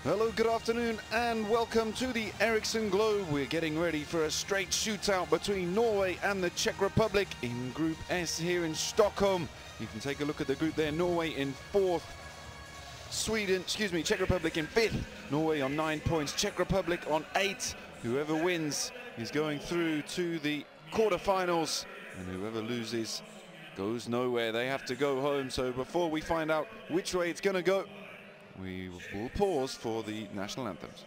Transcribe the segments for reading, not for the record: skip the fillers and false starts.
Hello, good afternoon and welcome to the Ericsson Globe. We're getting ready for a straight shootout between Norway and the Czech Republic in Group S here in Stockholm. You can take a look at the group there. Norway in 4th, Czech Republic in 5th. Norway on 9 points, Czech Republic on 8. Whoever wins is going through to the quarterfinals, and whoever loses goes nowhere. They have to go home. So before we find out which way it's going to go, we will pause for the national anthems.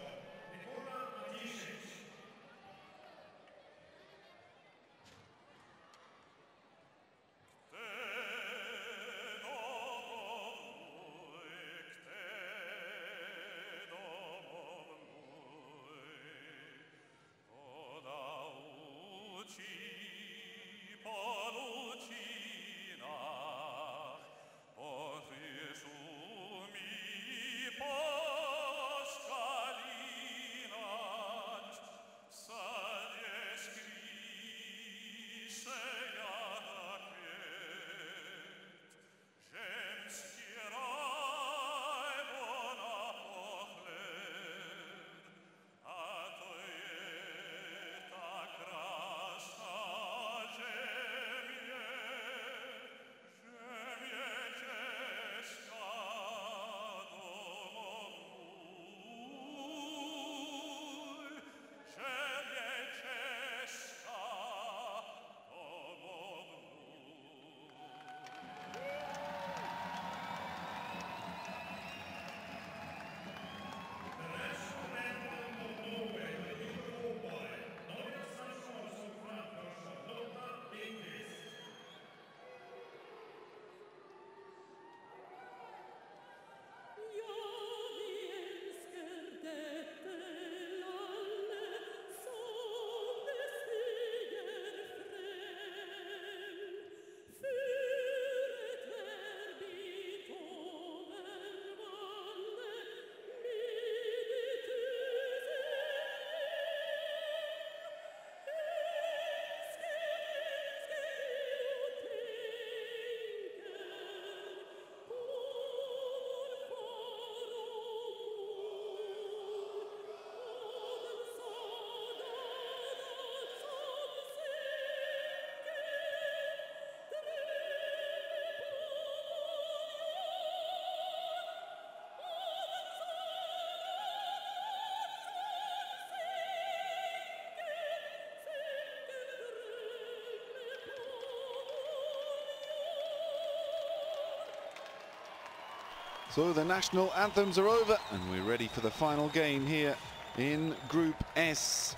So the national anthems are over and we're ready for the final game here in Group S.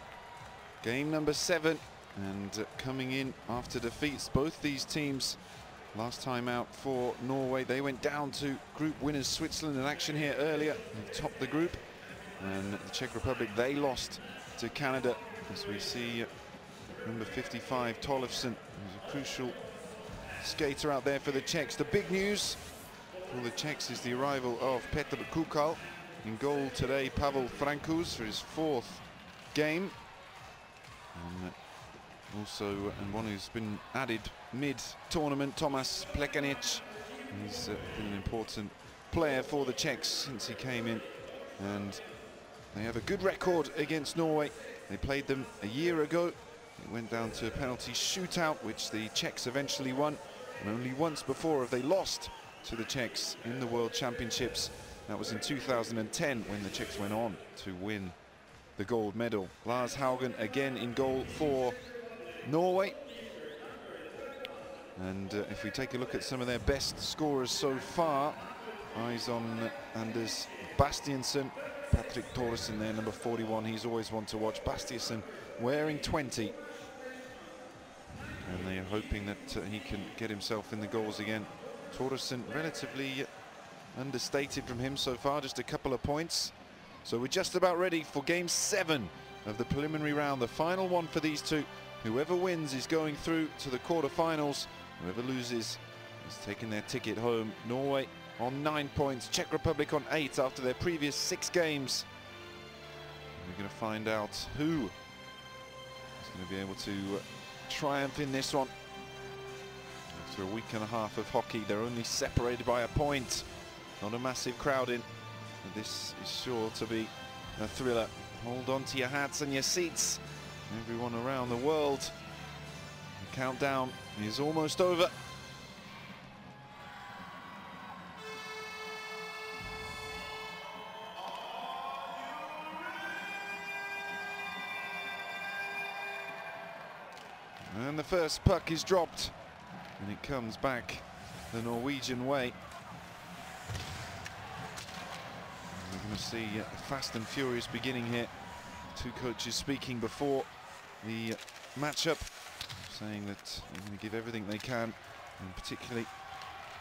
Game number 7, and coming in after defeats both these teams last time out for Norway. They went down to group winners Switzerland in action here earlier. They topped the group, and the Czech Republic, they lost to Canada, as we see number 55 Tollefsen, who's a crucial skater out there for the Czechs. The big news for the Czechs is the arrival of Petr Kukal. In goal today, Pavel Francouz for his 4th game. And also, and one who's been added mid-tournament, Tomáš Plekanec. He's been an important player for the Czechs since he came in. And they have a good record against Norway. They played them a year ago. It went down to a penalty shootout, which the Czechs eventually won. And only once before have they lost to the Czechs in the World Championships. That was in 2010 when the Czechs went on to win the gold medal. Lars Haugen again in goal for Norway. And if we take a look at some of their best scorers so far, eyes on Anders Bastiansen. Patrick Thoresen there, number 41. He's always one to watch. Bastiansen wearing 20. And they are hoping that he can get himself in the goals again. Thoresen relatively understated from him so far, just a couple of points. So we're just about ready for game 7 of the preliminary round, the final one for these two. Whoever wins is going through to the quarterfinals. Whoever loses is taking their ticket home. Norway on 9 points, Czech Republic on 8 after their previous 6 games. And we're going to find out who is going to be able to triumph in this one. After a week and a half of hockey, they're only separated by a point. Not a massive crowd in. This is sure to be a thriller. Hold on to your hats and your seats, everyone around the world. The countdown is almost over. And the first puck is dropped, and it comes back the Norwegian way. We're going to see a fast and furious beginning here. Two coaches speaking before the matchup, saying that they're going to give everything they can, and particularly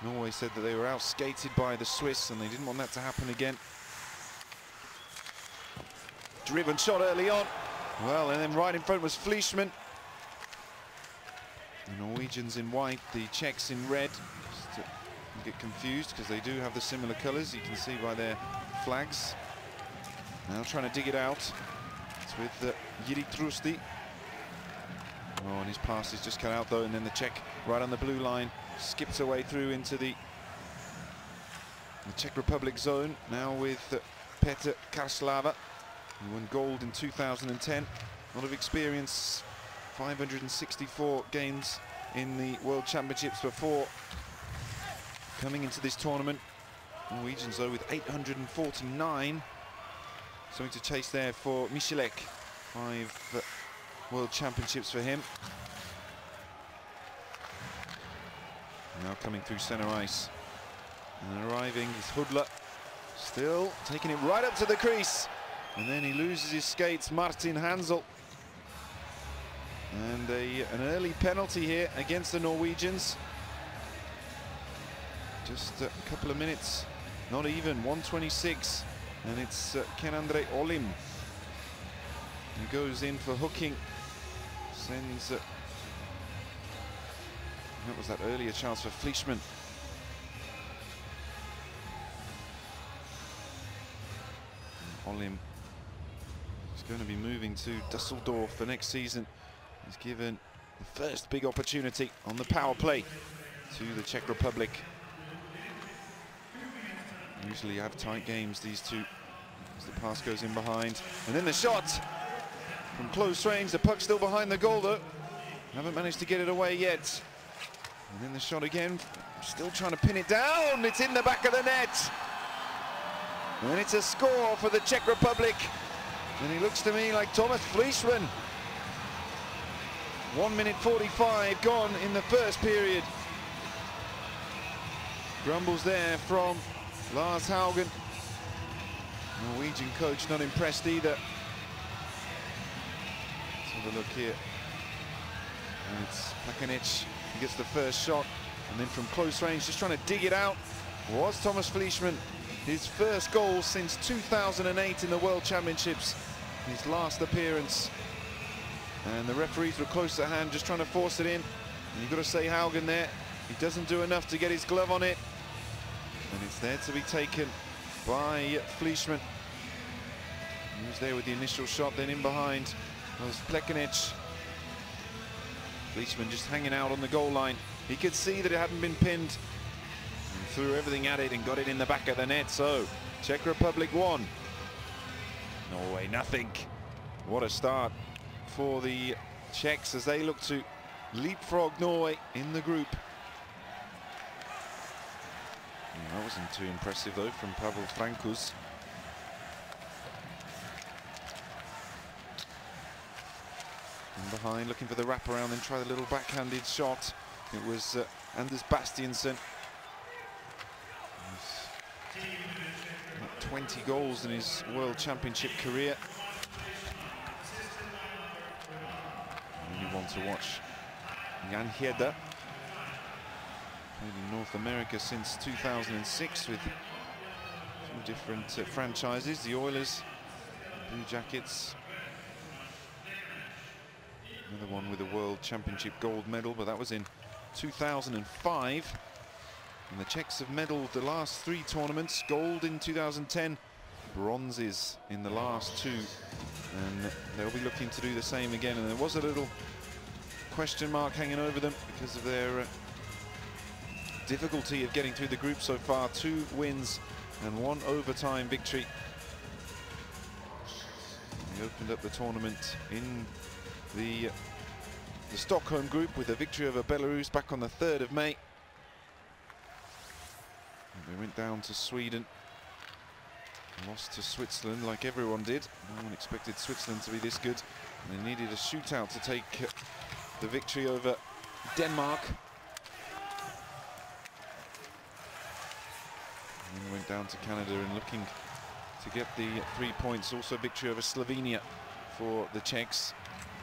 Norway said that they were out-skated by the Swiss and they didn't want that to happen again. Driven shot early on. Well, and then right in front was Fleischmann. The Norwegians in white, the Czechs in red. Just to get confused because they do have the similar colours, you can see by their flags. Now trying to dig it out. It's with Jiří Trusty. Oh, and his pass is just cut out though, and then the Czech right on the blue line skips away through into the Czech Republic zone. Now with Petr Karslava, who won gold in 2010. A lot of experience. 564 games in the World Championships before coming into this tournament. Norwegians though with 849. Something to chase there for Michalek. 5 World Championships for him. Now coming through centre ice. And arriving is Hudler. Still taking it right up to the crease. And then he loses his skates, Martin Hansel. And an early penalty here against the Norwegians. Just a couple of minutes, not even, 1:26, and it's Ken-Andre Olim who goes in for hooking. Sends that was that earlier chance for Fleischmann. Olim is going to be moving to Dusseldorf for next season. He's given the first big opportunity on the power play to the Czech Republic. Usually have tight games, these two, as the pass goes in behind. And then the shot from close range, the puck still behind the goal though. Haven't managed to get it away yet. And then the shot again, still trying to pin it down. It's in the back of the net. And it's a score for the Czech Republic. And he looks to me like Thomas Fleischmann. 1 minute 45 gone in the first period. Grumbles there from Lars Haugen. Norwegian coach not impressed either. Let's have a look here. And it's Plakanic. He gets the first shot, and then from close range, just trying to dig it out, was Thomas Fleischmann. His first goal since 2008 in the World Championships. His last appearance. And the referees were close at hand, just trying to force it in. And you've got to say Haugen there, he doesn't do enough to get his glove on it. And it's there to be taken by Fleischmann. He was there with the initial shot, then in behind was Plekanic. Fleischmann just hanging out on the goal line. He could see that it hadn't been pinned. And threw everything at it and got it in the back of the net. So, Czech Republic 1. Norway nothing. What a start for the Czechs as they look to leapfrog Norway in the group. That wasn't too impressive though from Pavel Frankus. In behind, looking for the wraparound, then try the little backhanded shot. It was Anders Bastiansen. 20 goals in his World Championship career. And you want to watch Jan Hieda. Played in North America since 2006 with two different franchises, the Oilers, Blue Jackets. Another one with a World Championship gold medal, but that was in 2005. And the Czechs have medalled the last 3 tournaments, gold in 2010, bronzes in the last 2. And they'll be looking to do the same again. And there was a little question mark hanging over them because of their difficulty of getting through the group so far. 2 wins and one overtime victory. They opened up the tournament in the Stockholm group with a victory over Belarus back on the 3rd of May. And they went down to Sweden, lost to Switzerland like everyone did. No one expected Switzerland to be this good. And they needed a shootout to take the victory over Denmark. And then went down to Canada and looking to get the 3 points. Also victory over Slovenia for the Czechs.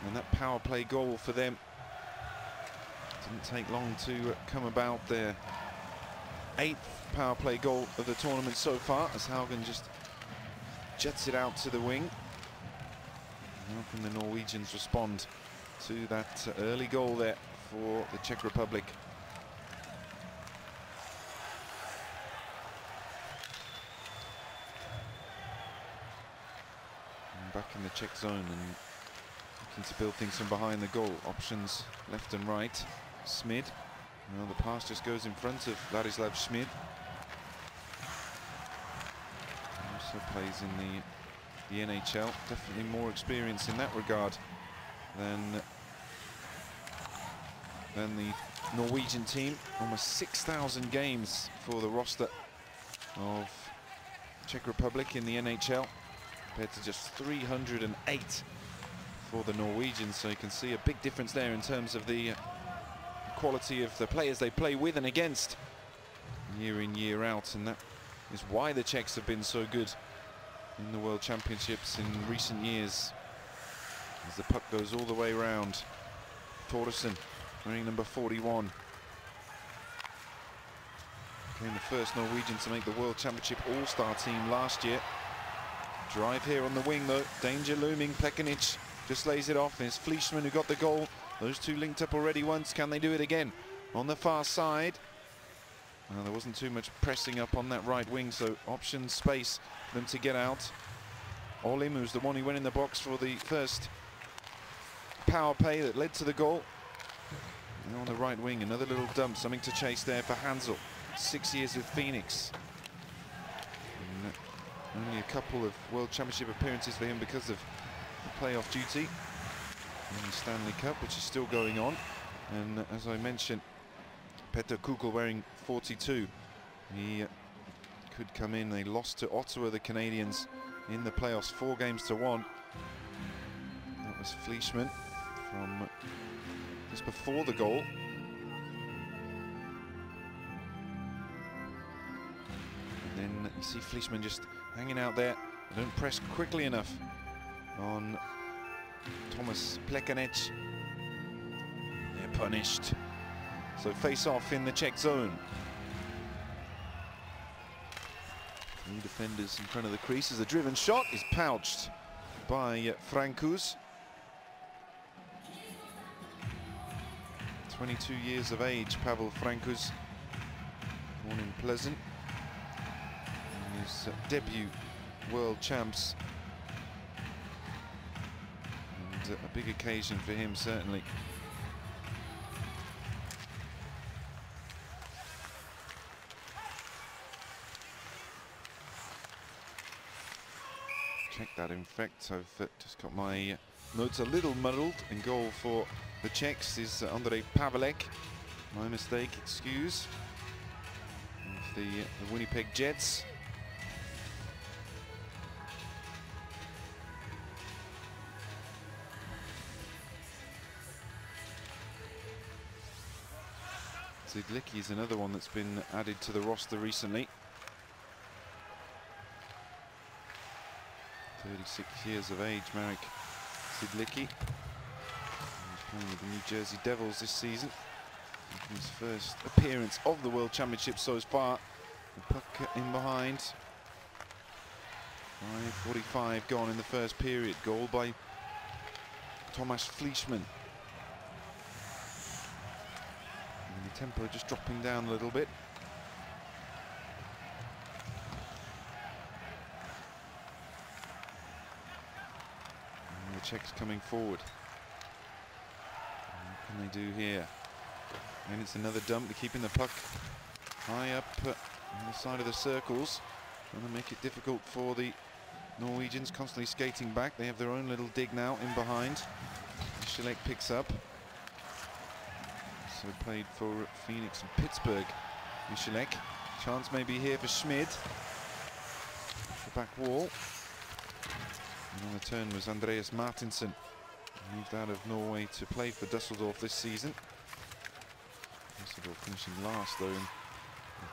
And that power play goal for them didn't take long to come about. Their 8th power play goal of the tournament so far, as Haugen just jets it out to the wing. How can the Norwegians respond to that early goal there for the Czech Republic? And back in the Czech zone and looking to build things from behind the goal. Options left and right. Smid. Well, the pass just goes in front of Ladislav Smid. Also plays in the NHL. Definitely more experience in that regard than the Norwegian team. Almost 6,000 games for the roster of Czech Republic in the NHL, compared to just 308 for the Norwegians. So you can see a big difference there in terms of the quality of the players they play with and against year in, year out, and that is why the Czechs have been so good in the World Championships in recent years. As the puck goes all the way around, Thoresen wearing number 41. Became the first Norwegian to make the World Championship All-Star team last year. Drive here on the wing though, danger looming. Plekanic just lays it off, and it's Fleischmann who got the goal. Those two linked up already once. Can they do it again on the far side? There wasn't too much pressing up on that right wing, so option space for them to get out. Olim, who's the one who went in the box for the first power play that led to the goal. And on the right wing, another little dump, something to chase there for Hansel. 6 years with Phoenix. And only a couple of World Championship appearances for him because of the playoff duty in the Stanley Cup, which is still going on. And as I mentioned, Peter Kukl wearing 42. He could come in. They lost to Ottawa, the Canadians, in the playoffs 4-1. That was Fleischmann from just before the goal. And then you see Fleischmann just hanging out there. They don't press quickly enough on Thomas Plekanic. They're punished. So face off in the Czech zone. Three defenders in front of the crease as a driven shot is pouched by Francouz. 22 years of age, Pavel Francouz, born in Pleasant. And his debut World Champs. And a big occasion for him, certainly. Check that, in fact, I've just got my notes a little muddled. In goal for the Czechs is Andrej Pavelek. My mistake, excuse. Of the Winnipeg Jets. Zidlicki is another one that's been added to the roster recently. 36 years of age, Marek Zidlicki. He's playing with the New Jersey Devils this season. Making his first appearance of the World Championship so far. The puck in behind. 5:45 gone in the first period. Goal by Thomas Fleischmann. And the tempo just dropping down a little bit. Czechs coming forward. What can they do here? And it's another dump. They're keeping the puck high up on the side of the circles. Trying to make it difficult for the Norwegians, constantly skating back. They have their own little dig now in behind. Schilek picks up. So played for Phoenix and Pittsburgh. Schilek. Chance maybe here for Schmid. The back wall. And on the turn was Andreas Martinsson. Moved out of Norway to play for Dusseldorf this season. Dusseldorf finishing last though in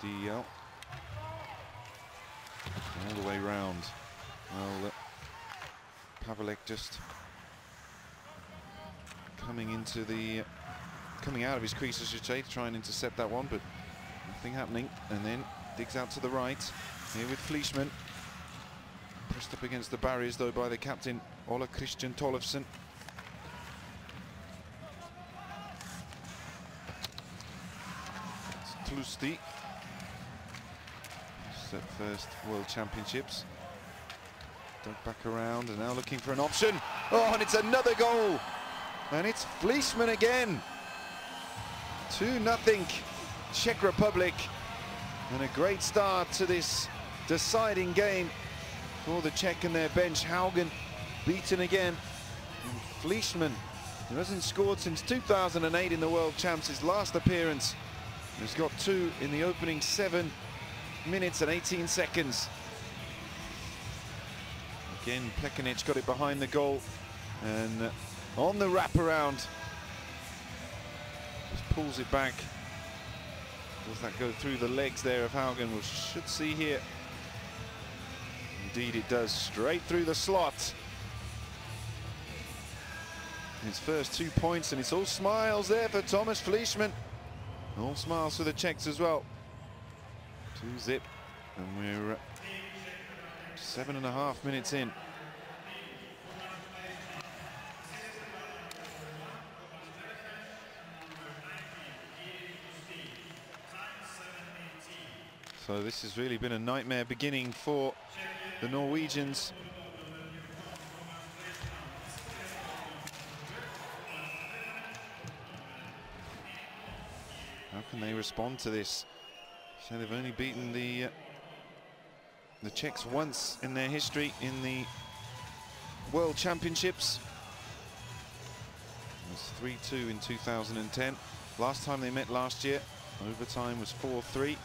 the DEL. All the way round. Well, Pavelek just coming out of his crease, I should say, to try and intercept that one, but nothing happening. And then digs out to the right. Here with Fleischmann. Pressed up against the barriers though by the captain, Ola Christian Tollefsen. It's Tlusty. It's at first World Championships. Dug back around and now looking for an option. Oh, and it's another goal. And it's Fleischmann again. 2-0 Czech Republic. And a great start to this deciding game for the Czech and their bench. Haugen beaten again. And Fleischmann, who hasn't scored since 2008 in the World Champs, his last appearance, has got 2 in the opening 7 minutes and 18 seconds. Again, Plekanec got it behind the goal, and on the wraparound, just pulls it back. Does that go through the legs there of Haugen? We should see here. Indeed it does, straight through the slot. His first 2 points, and it's all smiles there for Thomas Fleischmann. All smiles for the Czechs as well. 2-0, and we're 7.5 minutes in. So this has really been a nightmare beginning for the Norwegians. How can they respond to this? So they've only beaten the Czechs once in their history in the World Championships. It was 3-2 in 2010. Last time they met last year, overtime was 4-3.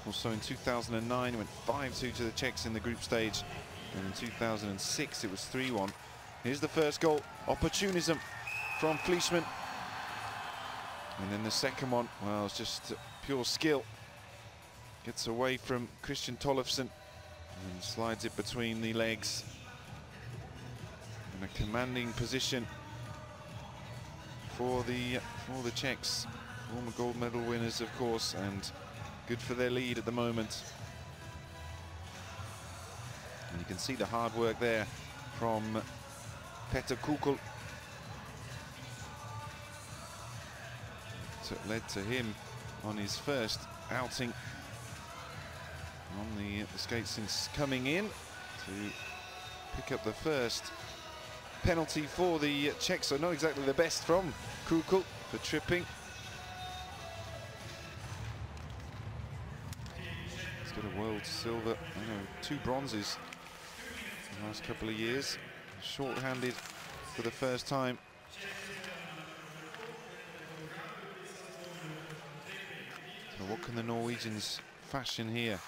Also in 2009, it went 5-2 to the Czechs in the group stage. And in 2006, it was 3-1. Here's the first goal. Opportunism from Fleischmann. And then the second one, well, it's just pure skill. Gets away from Christian Tollefsen and slides it between the legs. In a commanding position for the Czechs. Former gold medal winners, of course, and good for their lead at the moment. And you can see the hard work there from Petr Kukl. So it led to him on his first outing on the skates since coming in to pick up the first penalty for the Czechs. So not exactly the best from Kukl for tripping. He's got a world silver, 2 bronzes in the last couple of years. Short-handed for the first time. So what can the Norwegians fashion here?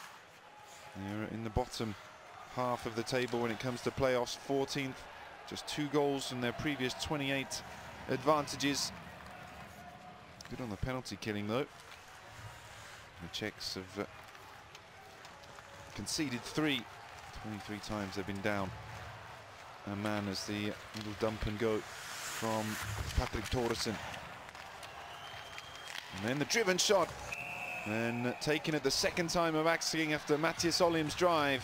They're in the bottom half of the table when it comes to playoffs, 14th, just 2 goals from their previous 28 advantages. Good on the penalty killing though. The Czechs have conceded 3. 23 times they've been down a man as the little dump and go from Patrick Thoresen. And then the driven shot, and taken it the second time of asking after Matthias Olim's drive.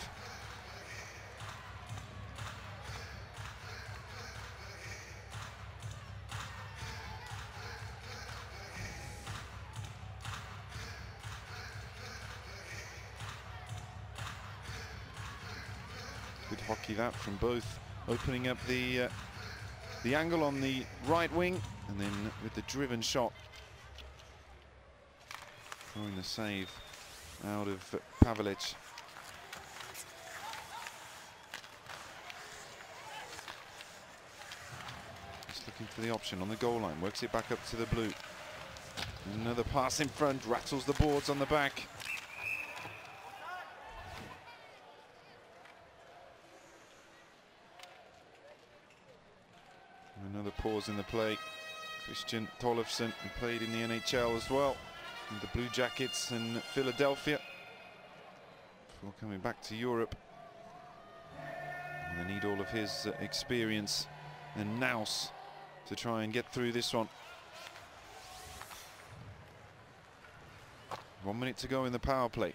Good hockey that from both, opening up the angle on the right wing, and then with the driven shot, throwing the save out of Pavelec. looking for the option on the goal line, works it back up to the blue. Another pass in front, rattles the boards on the back. Another pause in the play. Christian Tollefsen, who played in the NHL as well, with the Blue Jackets in Philadelphia, before coming back to Europe. And they need all of his experience and nous to try and get through this one. 1 minute to go in the power play.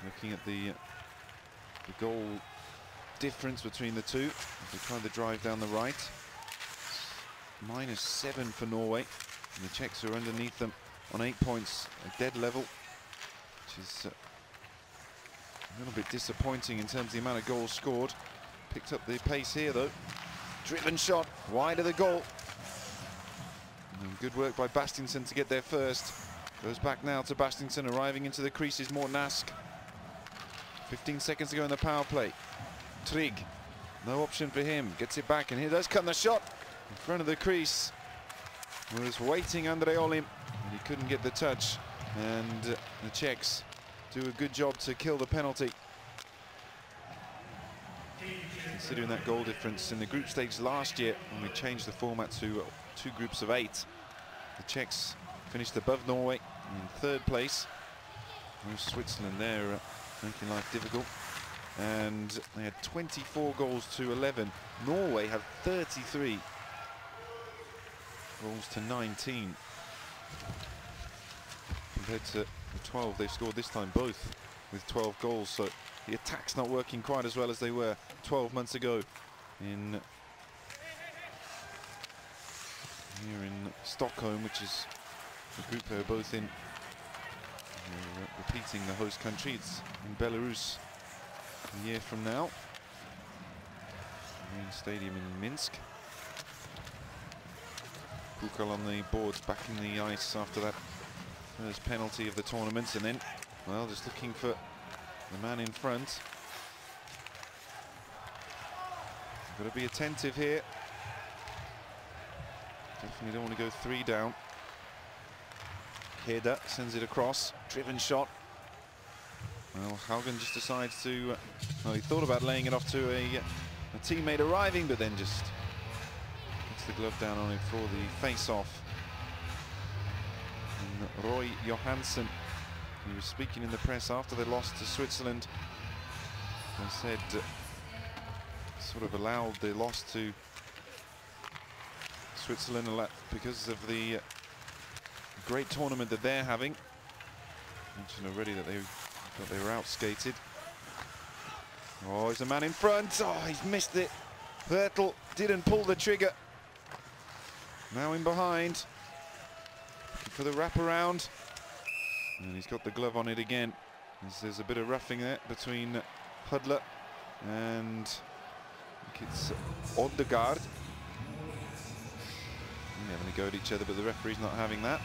Looking at the goal difference between the two. They try the drive down the right. -7 for Norway. And the Czechs are underneath them on 8 points, a dead level, which is a little bit disappointing in terms of the amount of goals scored. Picked up the pace here though. Driven shot wide of the goal. And good work by Bastingsson to get there first. Goes back now to Bastingsson, arriving into the creases, Morten Ask. 15 seconds to go in the power play. Trygg, no option for him, gets it back, and here does come the shot in front of the crease. Was waiting Andre Olim, and he couldn't get the touch, and the Czechs do a good job to kill the penalty. Considering that goal difference in the group stage last year, when we changed the format to 2 groups of 8, the Czechs finished above Norway in 3rd place. No Switzerland there making life difficult. And they had 24 goals to 11. Norway had 33 goals to 19. Compared to the 12 they've scored this time, both with 12 goals. So the attack's not working quite as well as they were 12 months ago here in Stockholm, which is the group they're both in. Repeating the host country, it's in Belarus a year from now. Main stadium in Minsk. Kukal on the boards, back in the ice after that first penalty of the tournament, and then, well, just looking for the man in front. Got to be attentive here. Definitely don't want to go 3 down. Heda sends it across, driven shot. Well, Haugen just decides to, well, he thought about laying it off to a teammate arriving, but then just gets the glove down on it for the face-off. And Roy Johansson, he was speaking in the press after they lost to Switzerland. They said, sort of allowed the loss to Switzerland because of the great tournament that they're having. Mentioned already that they were out-skated. Oh, there's a man in front. Oh, he's missed it. Hurtle didn't pull the trigger. Now in behind. Looking for the wraparound. And he's got the glove on it again. There's a bit of roughing there between Hudler and I think it's Odegaard. They're having a go at each other, but the referee's not having that.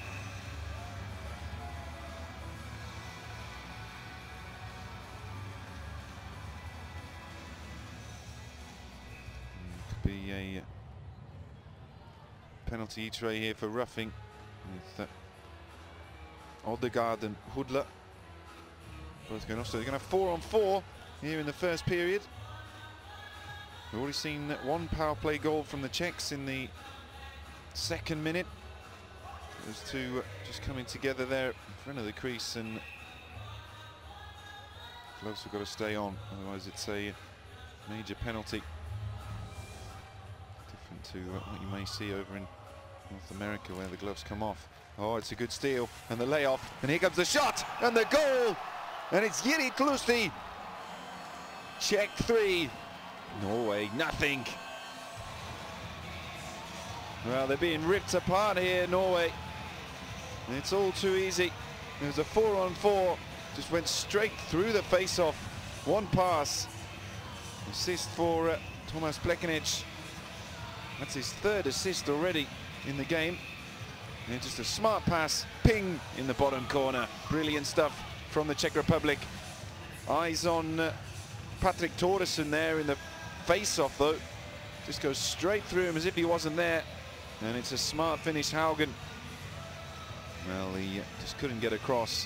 Could be a penalty each way here for roughing with Odegaard and Hudler both going off. So they're going to have 4-on-4 here in the first period. We've already seen 1 power play goal from the Czechs in the 2nd minute. Those two just coming together there in front of the crease, and gloves have got to stay on, otherwise it's a major penalty. Different to what you may see over in North America where the gloves come off. Oh, it's a good steal, and the layoff, and here comes the shot, and the goal, and it's Jiri Klusti. Czech 3, Norway nothing. Well, they're being ripped apart here, Norway. And it's all too easy. It was a 4-on-4, just went straight through the face-off. 1 pass, assist for Tomas Plekanic. That's his 3rd assist already in the game. And just a smart pass, ping in the bottom corner. Brilliant stuff from the Czech Republic. Eyes on Patrick Thoresen there in the face-off though. Just goes straight through him as if he wasn't there. And it's a smart finish, Haugen. Well, he just couldn't get across.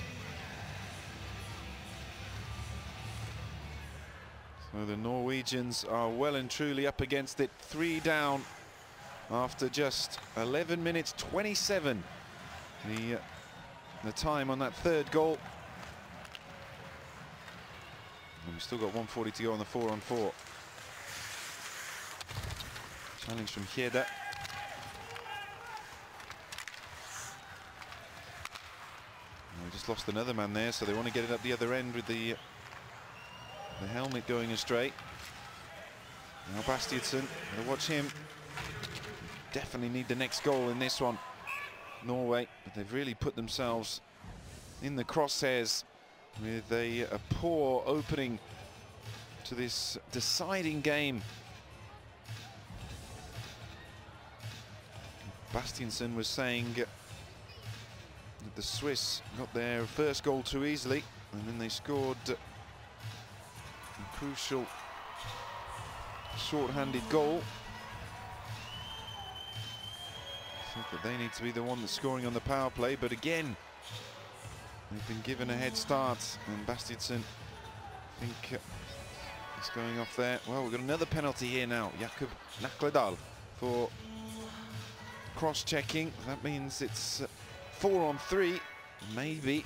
So the Norwegians are well and truly up against it. 3 down after just 11 minutes 27. The time on that third goal. And we've still got 1:40 to go on the 4-on-4. Challenge from Heda. We just lost another man there, so they want to get it up the other end with the helmet going astray. Now Bastiansen, gotta watch him. Definitely need the next goal in this one, Norway, but they've really put themselves in the crosshairs with a poor opening to this deciding game. Bastiansen was saying that the Swiss got their first goal too easily, and then they scored a crucial short-handed goal. I think that they need to be the one that's scoring on the power play, but again, they've been given a head start, and Bastiansen, I think, is going off there. Well, we've got another penalty here now. Jakob Nakledal for cross-checking. That means it's 4-on-3, maybe.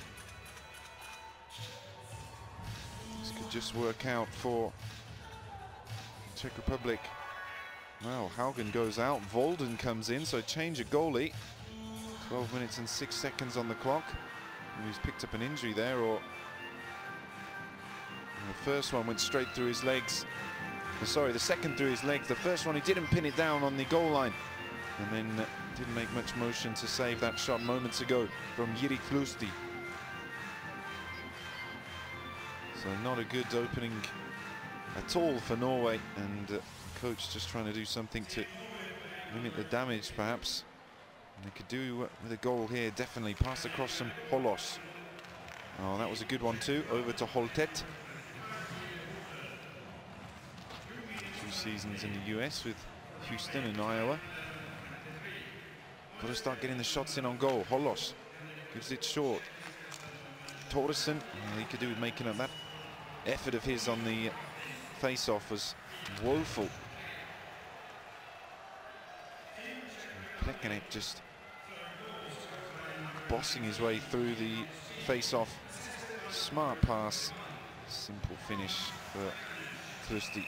This could just work out for Czech Republic. Well, Haugen goes out, Volden comes in, so change of goalie. 12 minutes and 6 seconds on the clock. And he's picked up an injury there, or the first one went straight through his legs. Sorry, the second through his legs. The first one, he didn't pin it down on the goal line, and then didn't make much motion to save that shot moments ago from Jiri Klusti. So not a good opening at all for Norway, and the coach just trying to do something to limit the damage, perhaps. And they could do with a goal here, definitely. Pass across from Holos. Oh, that was a good one too. Over to Holtet. 2 seasons in the US with Houston and Iowa. Got to start getting the shots in on goal. Holos gives it short. Torresen, all he could do with making up that effort of his on the face-off was woeful. Plekanec just bossing his way through the face-off. Smart pass, simple finish for Klusti.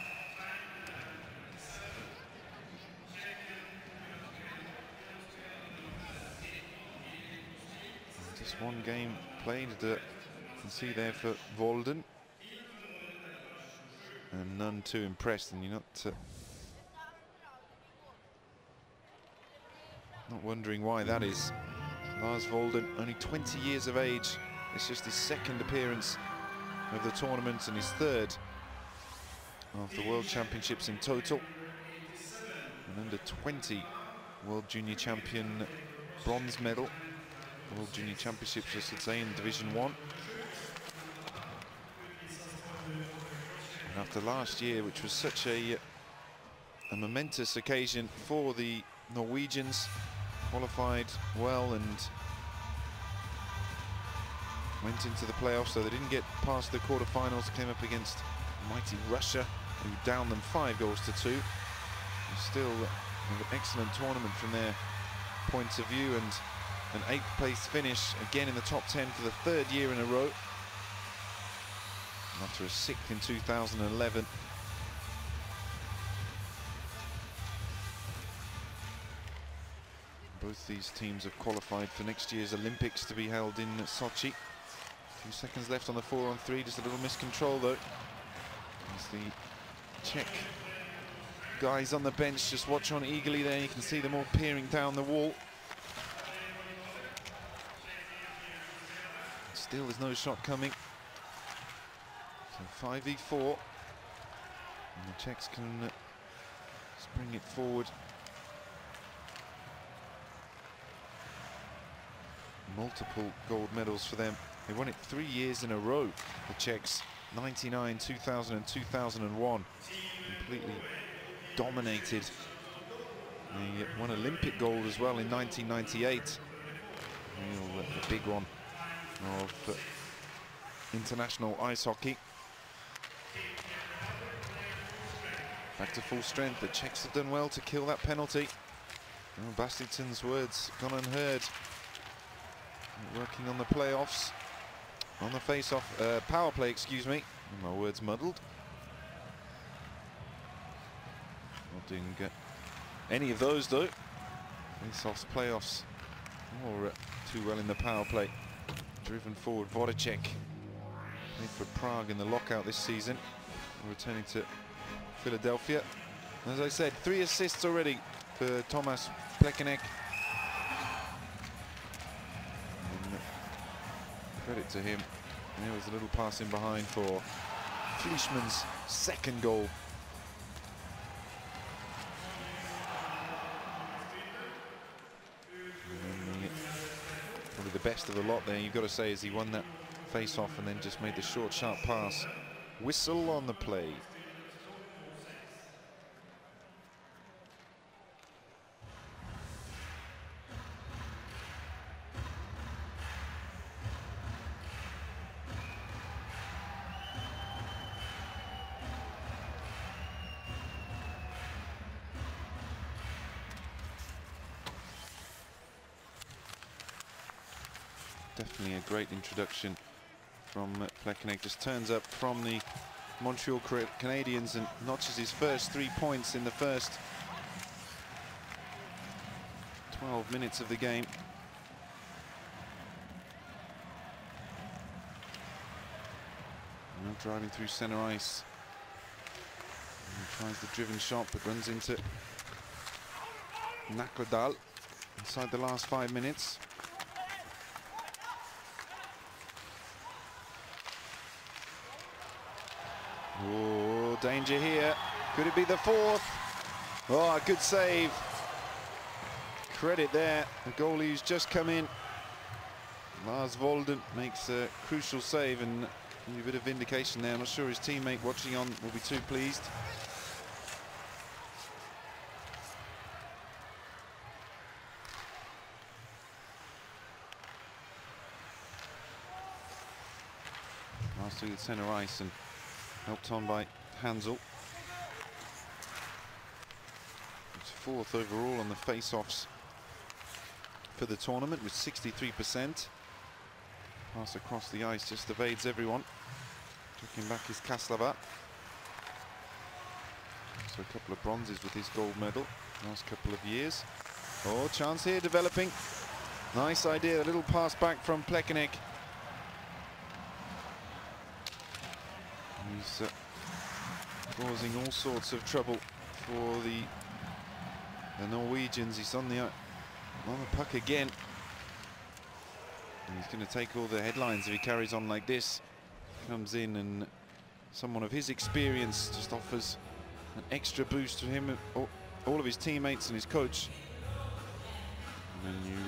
Just one game played, you can see there for Volden. And none too impressed, and you're not wondering why that is. Lars Volden, only 20 years of age. It's just his second appearance of the tournament and his third of the World Championships in total. An under 20 World Junior Champion bronze medal. World Junior Championships, I should say, in Division 1. And after last year, which was such a momentous occasion for the Norwegians, qualified well and went into the playoffs, so they didn't get past the quarterfinals, came up against mighty Russia, who downed them 5-2. Still an excellent tournament from their point of view, and an 8th place finish again in the top 10 for the 3rd year in a row, after a 6th in 2011. Both these teams have qualified for next year's Olympics to be held in Sochi. A few seconds left on the 4-on-3, just a little miscontrol though. As the Czech guys on the bench just watch on eagerly there. You can see them all peering down the wall. Still there's no shot coming. So 5v4. And the Czechs can spring it forward. Multiple gold medals for them. They won it 3 years in a row, the Czechs. 99, 2000 and 2001. Completely dominated. He won Olympic gold as well in 1998. The big one of international ice hockey. Back to full strength. The Czechs have done well to kill that penalty. Oh, Bastington's words gone unheard. Working on the playoffs, on the face-off, power play, excuse me. My words muddled. Not doing any of those though. Face-offs, playoffs, or too well in the power play. Driven forward, Vodacek. Played for Prague in the lockout this season. Returning to Philadelphia. As I said, 3 assists already for Thomas Plekanec. Credit to him. And there was a little pass in behind for Fleischmann's second goal. Probably the best of the lot there, you've got to say, as he won that face-off and then just made the short, sharp pass. Whistle on the play. Definitely a great introduction from Plekanec. Just turns up from the Montreal Canadiens and notches his first 3 points in the first 12 minutes of the game. Now driving through center ice. And tries the driven shot, but runs into Nakladal inside the last 5 minutes. Oh, danger here. Could it be the 4th? Oh, a good save. Credit there. The goalie who's just come in. Lars Volden makes a crucial save, and a bit of vindication there. I'm not sure his teammate watching on will be too pleased. Pass through the center ice and helped on by Hansel. It's 4th overall on the face-offs for the tournament with 63%. Pass across the ice just evades everyone. Taking back his Kaslava. So a couple of bronzes with his gold medal last couple of years. Oh, chance here developing. Nice idea, a little pass back from Plekanec. He's causing all sorts of trouble for the Norwegians. He's on the puck again. And he's going to take all the headlines if he carries on like this. Comes in, and someone of his experience just offers an extra boost to him, all of his teammates and his coach. And then you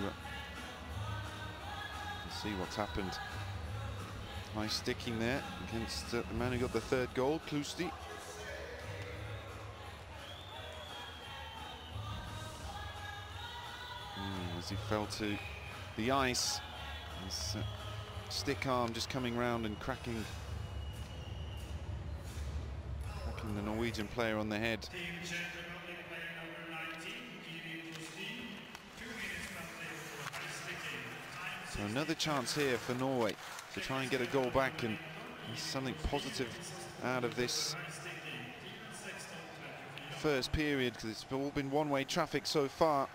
can see what's happened. Nice sticking there against the man who got the 3rd goal, Klusti. As he fell to the ice, his stick arm just coming round and cracking the Norwegian player on the head. So another chance here for Norway to try and get a goal back and something positive out of this first period, because it's all been one-way traffic so far.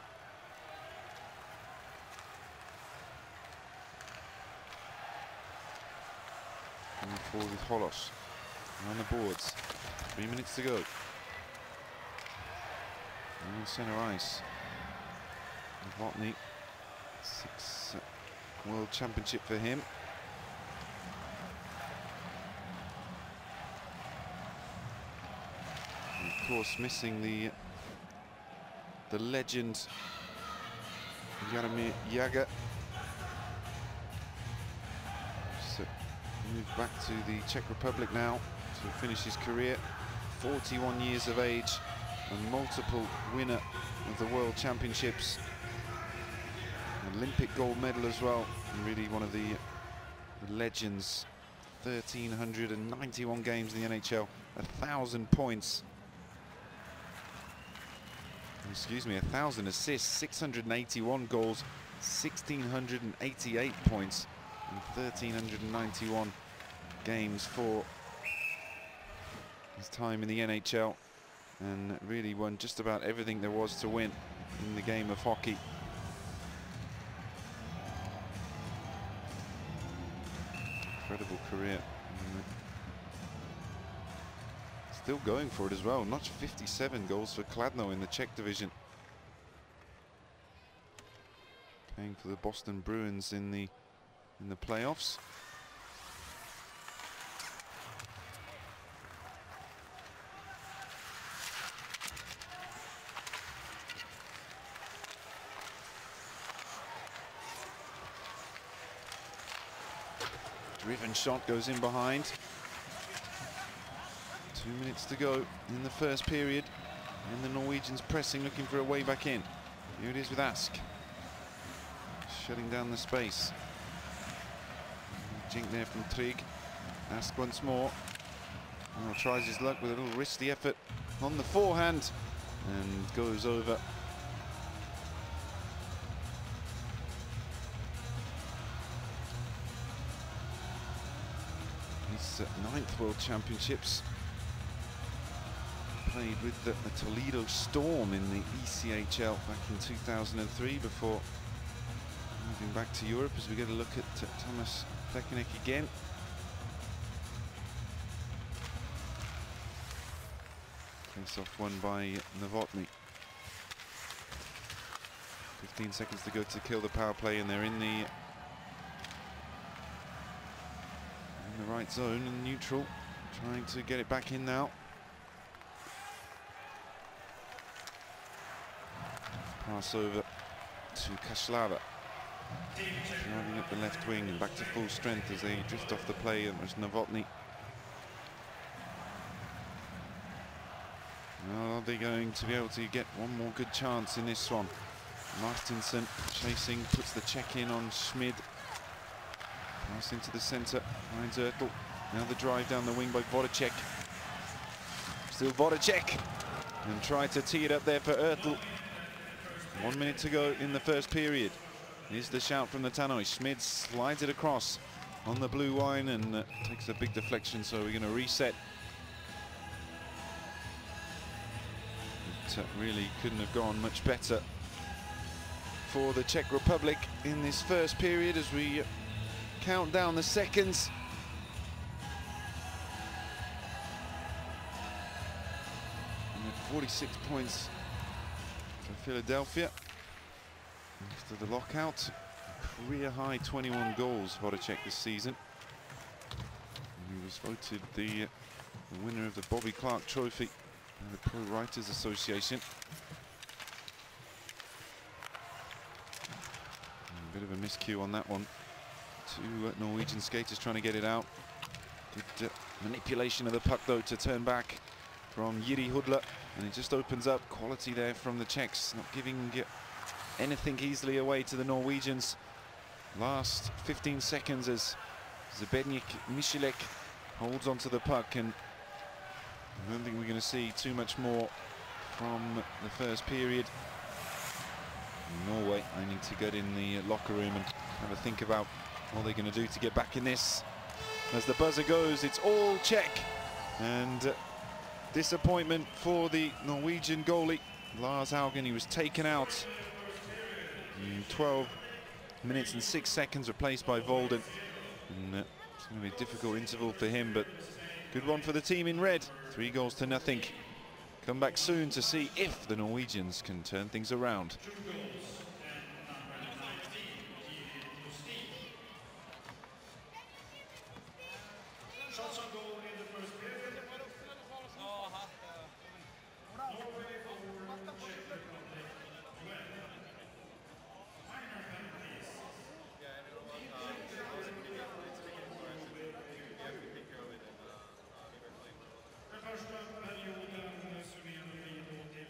Coming forward with Holos on the boards. 3 minutes to go. On center ice. Novotny, 6th World Championship for him. And of course, missing the legend Jaromir Jagr. So move back to the Czech Republic now to finish his career. 41 years of age. a multiple winner of the World Championships, Olympic gold medal as well, and really one of the legends. 1,391 games in the NHL, 1,000 points. Excuse me, 1,000 assists, 681 goals, 1,688 points, and 1,391 games for his time in the NHL, and really won just about everything there was to win in the game of hockey. Incredible career. Still going for it as well. Notched 57 goals for Kladno in the Czech division. Playing for the Boston Bruins in the playoffs. Driven shot goes in behind. 2 minutes to go in the first period, and the Norwegians pressing, looking for a way back in. Here it is with Ask, shutting down the space. Jink there from Trygg. Ask once more. Oh, tries his luck with a little risky effort on the forehand, and goes over. His 9th World Championships. Played with the Toledo Storm in the ECHL back in 2003 before moving back to Europe, as we get a look at Thomas Plekanec again. Face off won by Novotny. 15 seconds to go to kill the power play, and they're in the right zone in neutral, trying to get it back in now. Pass over to Kaslava. Driving up the left wing and back to full strength as they drift off the play, and there's Novotny. Are they going to be able to get one more good chance in this one? Martinsen chasing, puts the check in on Schmid. Pass into the centre, finds Ertl. Now the drive down the wing by Vodacek. Still Vodacek, and try to tee it up there for Ertl. 1 minute to go in the first period. Here's the shout from the tannoy. Schmid slides it across on the blue line and takes a big deflection, so we're going to reset. It really couldn't have gone much better for the Czech Republic in this first period as we count down the seconds. And 46 points for Philadelphia after the lockout. Career high 21 goals Vodacek this season. And he was voted the winner of the Bobby Clark Trophy by the Pro Writers Association. And a bit of a miscue on that one. Two Norwegian skaters trying to get it out. Good manipulation of the puck though to turn back from Jiri Hudler, and it just opens up. Quality there from the Czechs, not giving anything easily away to the Norwegians. Last 15 seconds as Zbigniew Michilek holds onto the puck, and I don't think we're going to see too much more from the first period. Norway, I need to get in the locker room and have a think about what they're going to do to get back in this. As the buzzer goes, it's all Czech, and disappointment for the Norwegian goalie Lars Haugen. He was taken out in 12 minutes and 6 seconds, replaced by Volden, and it's going to be a difficult interval for him, but good one for the team in red. 3-0. Come back soon to see if the Norwegians can turn things around. Shots on goal in the first period. Norway over Czech Republic. Minor penalties. Den första perioden så vinner vi då till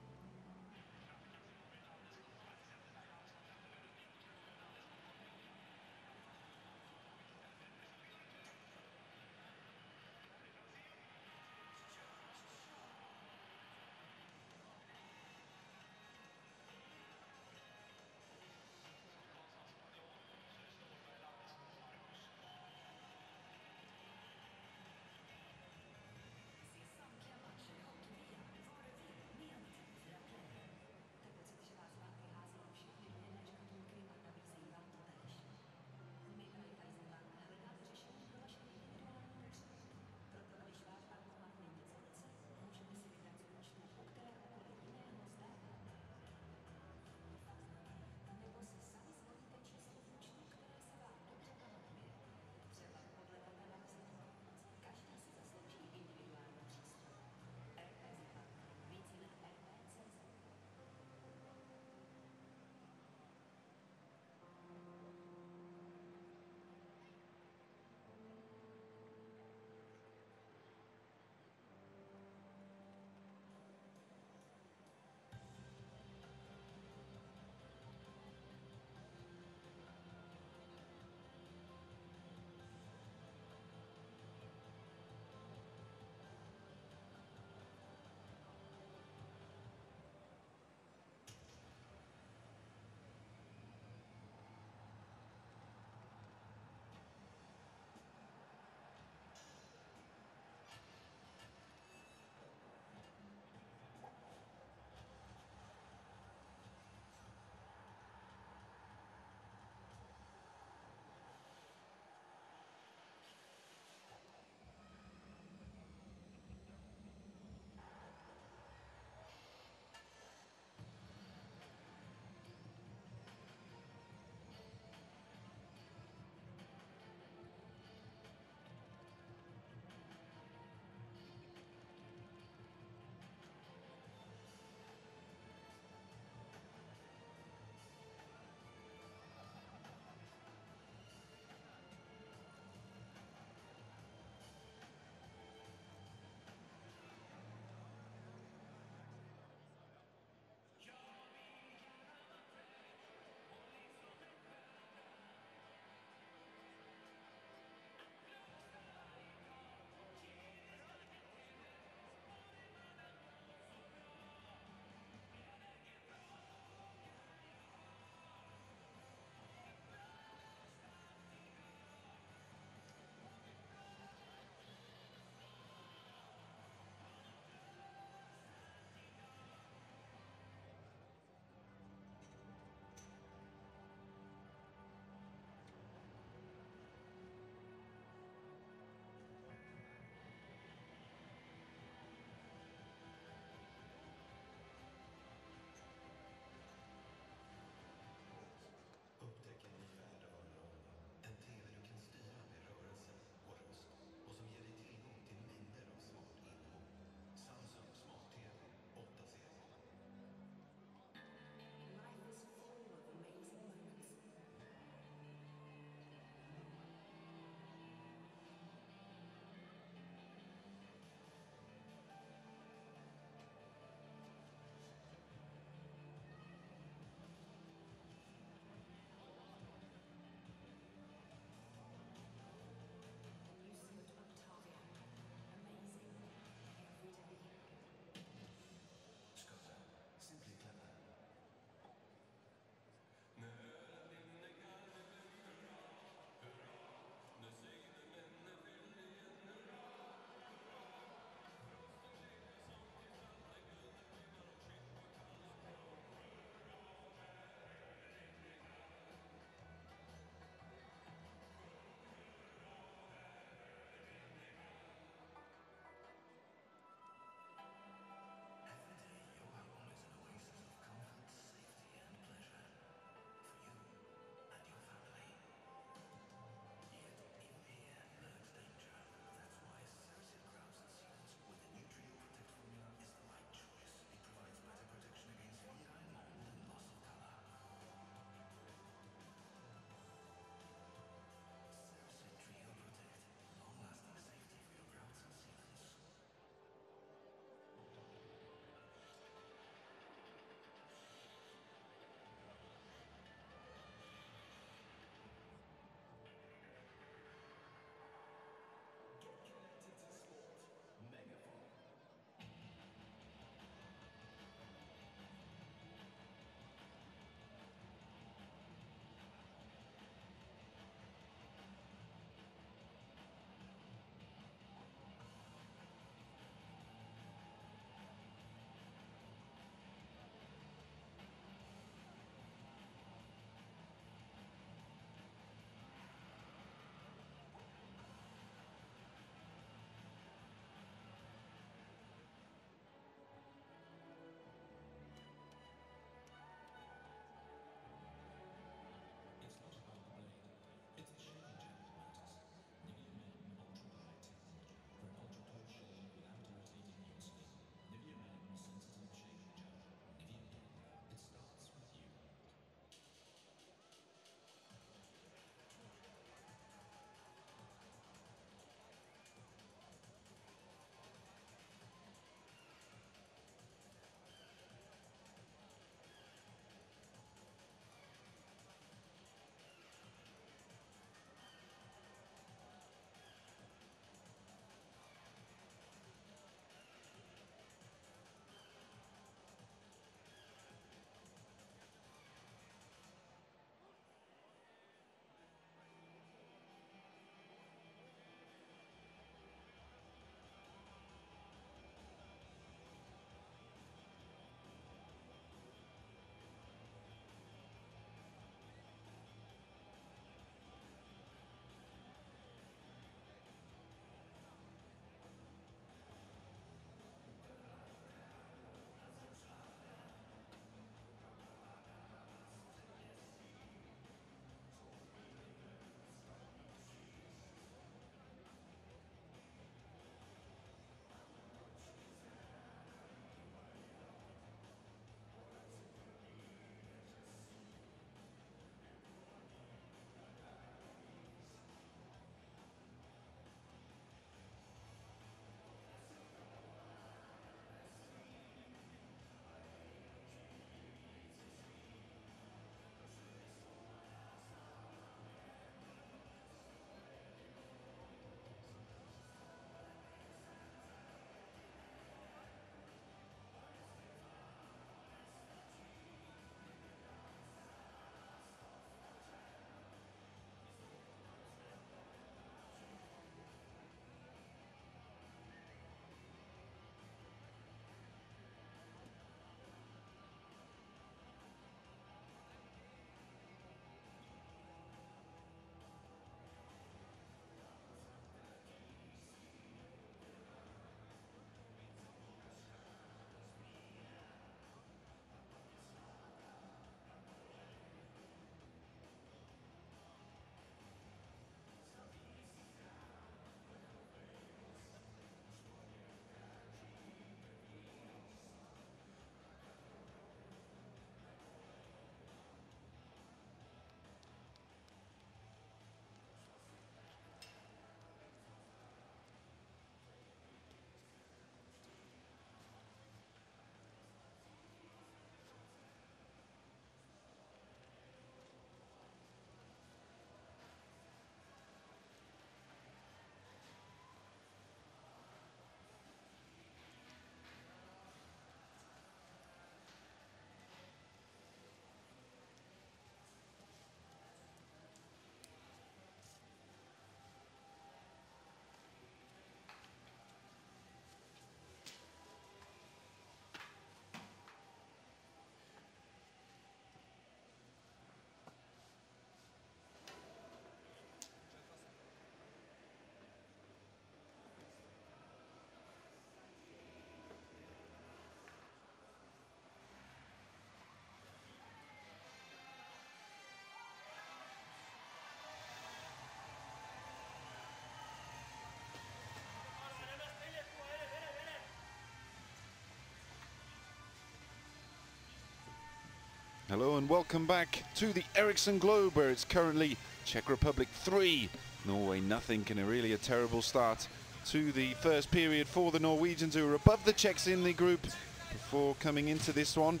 Hello and welcome back to the Ericsson Globe, where it's currently Czech Republic 3, Norway nothing, in a really terrible start to the first period for the Norwegians, who are above the Czechs in the group before coming into this one.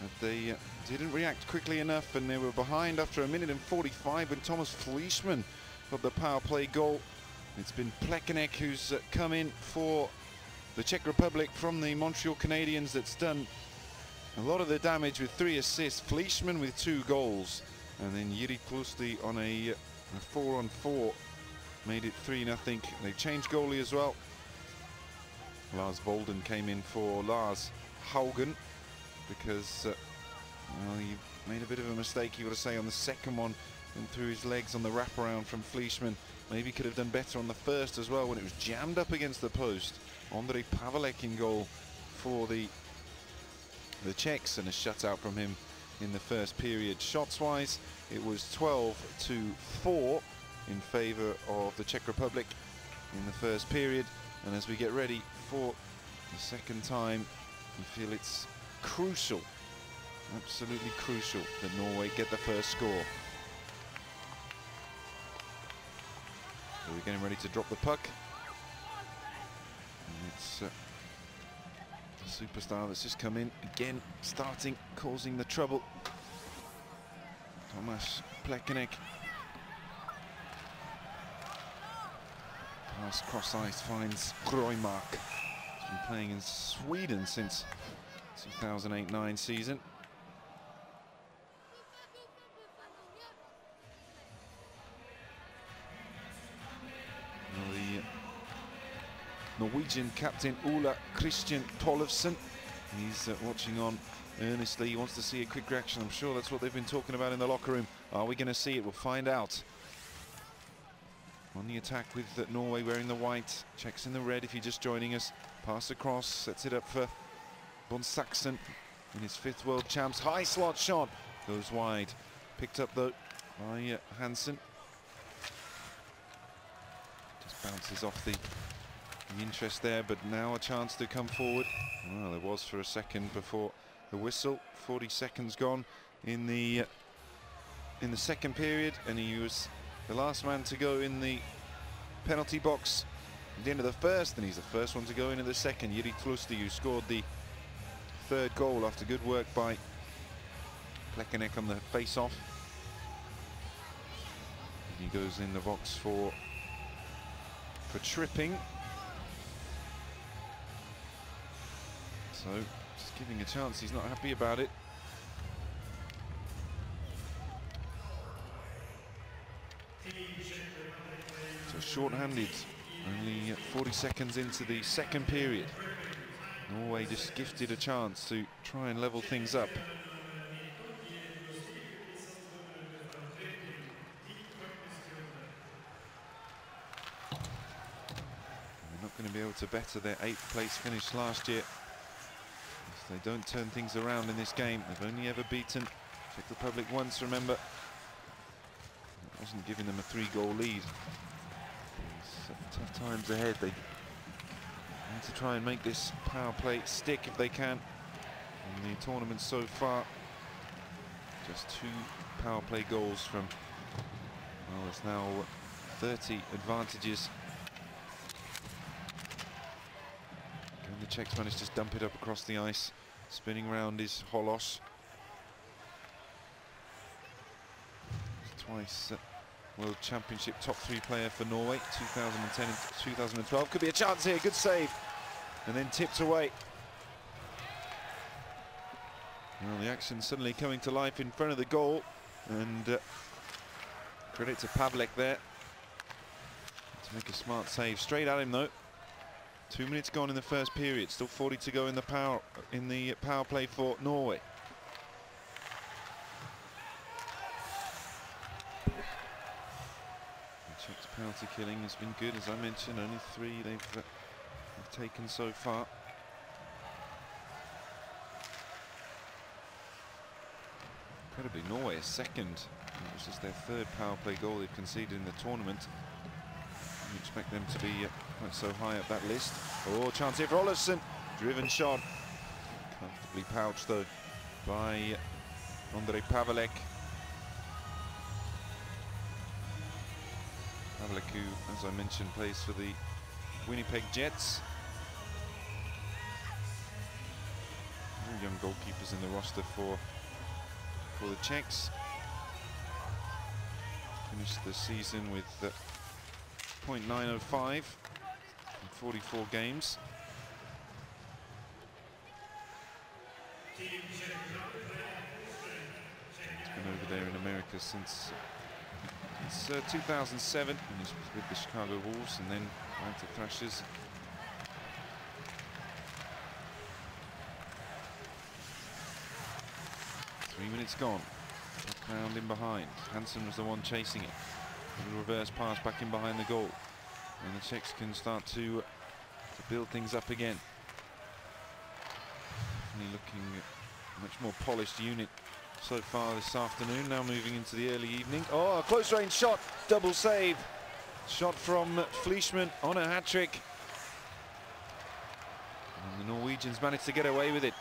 But they didn't react quickly enough, and they were behind after 1 minute and 45 when Thomas Fleischmann got the power play goal. It's been Plekanec who's come in for the Czech Republic from the Montreal Canadiens, that's done a lot of the damage with 3 assists. Fleischmann with 2 goals, and then Jiří Tlusty on a 4-on-4 made it 3-0. They changed goalie as well. Lars Volden came in for Lars Haugen because well, he made a bit of a mistake, you got to say, on the second one, and through his legs on the wraparound from Fleischmann. Maybe could have done better on the first as well when it was jammed up against the post. Ondrej Pavelek in goal for the Czechs, and a shutout from him in the first period. Shots-wise, it was 12-4 in favour of the Czech Republic in the first period. And as we get ready for the second time, we feel it's crucial, absolutely crucial, that Norway get the first score. So we're getting ready to drop the puck. And it's the superstar that's just come in again, starting, causing the trouble. Tomáš Plekanec. Pass cross ice finds Grøymark. He's been playing in Sweden since 2008-09 season. The Norwegian captain Ola Christian Tollefsen, he's watching on earnestly. He wants to see a quick reaction. I'm sure that's what they've been talking about in the locker room. Are we going to see it? We'll find out. On the attack with Norway wearing the white, Czechs in the red if you're just joining us. Pass across, sets it up for Bonsaxen in his 5th World Champs. High slot shot, goes wide. Picked up though by Hansen. Just bounces off the interest there, but now a chance to come forward. Well, there was for a second before the whistle. 40 seconds gone in the second period, and he was the last man to go in the penalty box at the end of the first, and he's the first one to go in the second. Jiří Tlusty, who scored the 3rd goal after good work by Plekanec on the face-off. He goes in the box for tripping. So, just giving a chance, he's not happy about it. So short-handed, only 40 seconds into the second period. Norway just gifted a chance to try and level things up. They're not going to be able to better their 8th place finish last year. If they don't turn things around in this game. They've only ever beaten Czech Republic once, remember. It wasn't giving them a 3-goal lead. Tough times ahead. They need to try and make this power play stick if they can. In the tournament so far, just 2 power play goals from, well, it's now 30 advantages. And the Czechs managed to dump it up across the ice. Spinning round is Holos. Twice World Championship top 3 player for Norway, 2010 and 2012. Could be a chance here, good save. And then tipped away. Well, the action suddenly coming to life in front of the goal. And credit to Pavelek there to make a smart save. Straight at him though. 2 minutes gone in the first period. Still 40 to go in the power play for Norway. Czech's penalty killing has been good, as I mentioned. Only 3 they've taken so far. Incredibly, Norway is second. It was just their 3rd power play goal they've conceded in the tournament. You expect them to be quite so high up that list. Oh, chance here for Olafsson. Driven shot. Comfortably pouched though by Ondrej Pavelek. Pavelek, who, as I mentioned, plays for the Winnipeg Jets. All young goalkeepers in the roster for the Czechs. Finished the season with .905 in 44 games. He's been over there in America since 2007, and he's with the Chicago Wolves and then Atlantic Thrashers. Three minutes gone. Round in behind. Hansen was the one chasing it. A reverse pass back in behind the goal, and the Czechs can start to build things up again. Definitely looking a much more polished unit so far this afternoon. Now moving into the early evening. Oh, a close range shot, double save. Shot from Fleischmann on a hat-trick. And the Norwegians managed to get away with it.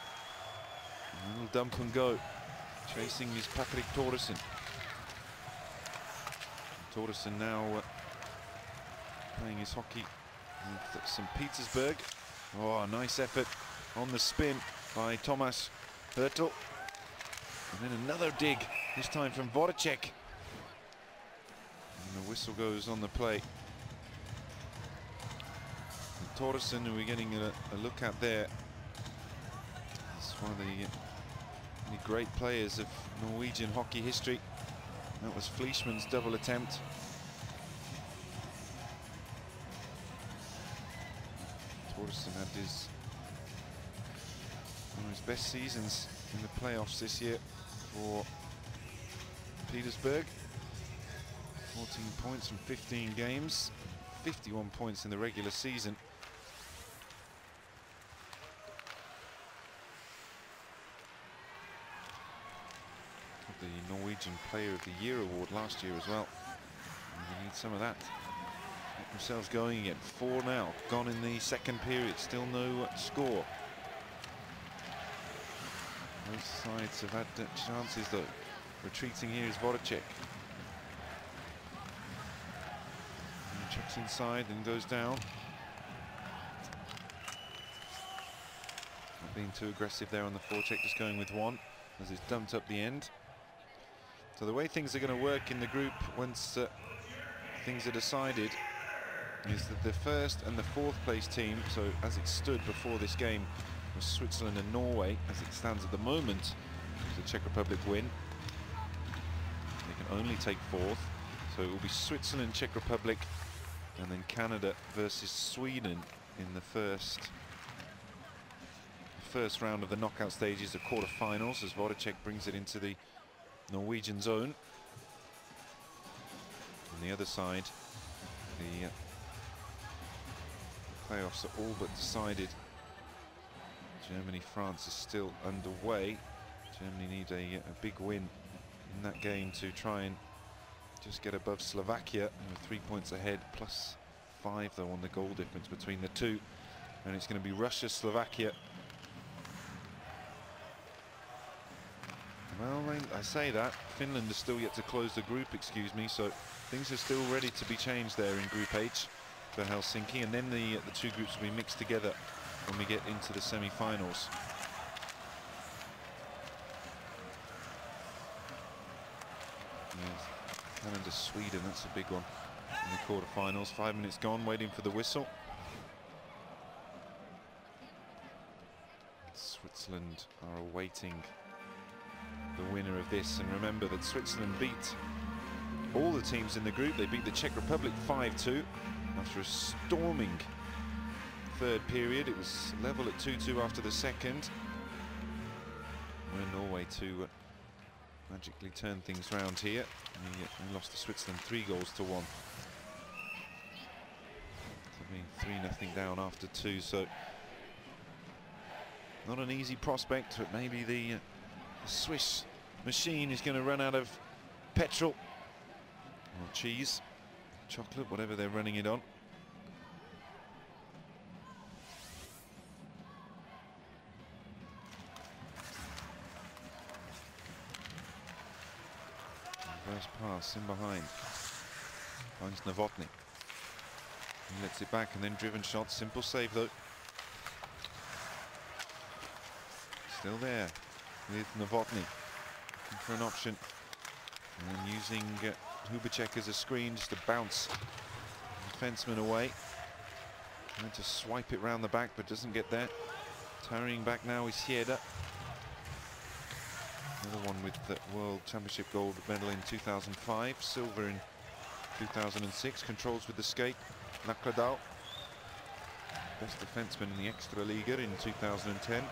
A little dump and go. Chasing is Patrick Thoresen. Thoresen now playing his hockey with St. Petersburg. Oh, a nice effort on the spin by Thomas Hertel. And then another dig, this time from Voracek. And the whistle goes on the play. And Thoresen, who we're getting a look at there, is one of the great players of Norwegian hockey history. That was Fleischmann's double attempt. Thoresen had one of his best seasons in the playoffs this year for Petersburg. 14 points from 15 games, 51 points in the regular season. The Norwegian Player of the Year award last year as well. And they need some of that. Get themselves going again. 4 now, gone in the second period. Still no score. Both sides have had chances though. Retreating here is Voracek. And checks inside and goes down. Not being too aggressive there on the forecheck, just going with one as it's dumped up the end. So the way things are going to work in the group once things are decided is that the first and the fourth place team, so as it stood before this game, was Switzerland and Norway. As it stands at the moment, if the Czech Republic win, they can only take fourth. So it will be Switzerland, Czech Republic, and then Canada versus Sweden in the first round of the knockout stages, the quarterfinals, as Voracek brings it into the Norwegian zone. On the other side, the playoffs are all but decided. Germany-France is still underway. Germany need a big win in that game to try and just get above Slovakia, who are 3 points ahead, +5 though on the goal difference between the two. And it's going to be Russia-Slovakia. Well, I say that, Finland is still yet to close the group, excuse me, so things are still ready to be changed there in Group H for Helsinki, and then the two groups will be mixed together when we get into the semi-finals. Yes, Canada, Sweden, that's a big one in the quarterfinals. 5 minutes gone, waiting for the whistle. Switzerland are awaiting the winner of this, and remember that Switzerland beat all the teams in the group. They beat the Czech Republic 5-2 after a storming third period. It was level at 2-2 after the second, where Norway to magically turn things round here. We lost to Switzerland 3-1. So being 3-0 down after 2, so not an easy prospect, but maybe the Swiss machine is going to run out of petrol or cheese, chocolate, whatever they're running it on. Nice pass in behind. Finds Novotny. He lets it back and then driven shot. Simple save though. Still there with Novotny. Looking for an option. And using Hubacek as a screen just to bounce the defenseman away. Trying to swipe it round the back but doesn't get there. Tarrying back now is Hieda. Another one with the World Championship gold medal in 2005, silver in 2006, controls with the skate. Nakladal, best defenseman in the Extraliga in 2010.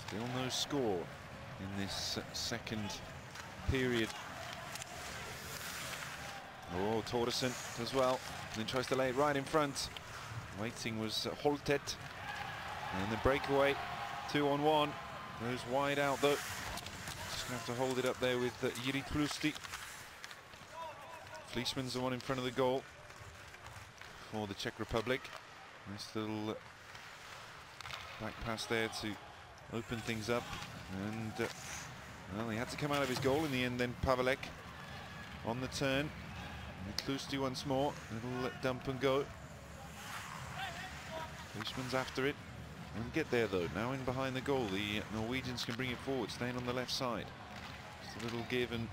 Still no score in this second period. Oh, Torderson as well, and then tries to lay it right in front. Waiting was Holtet, and the breakaway, 2-on-1, goes wide out though. Just gonna have to hold it up there with Jiri Tlusti. Fleischmann's the one in front of the goal for the Czech Republic. Nice little back pass there to open things up, and well, he had to come out of his goal in the end then. Pavelek on the turn. Tlusti once more, little dump and go. Fleischmann's after it. Won't get there though. Now in behind the goal, the Norwegians can bring it forward, staying on the left side. Just a little give, and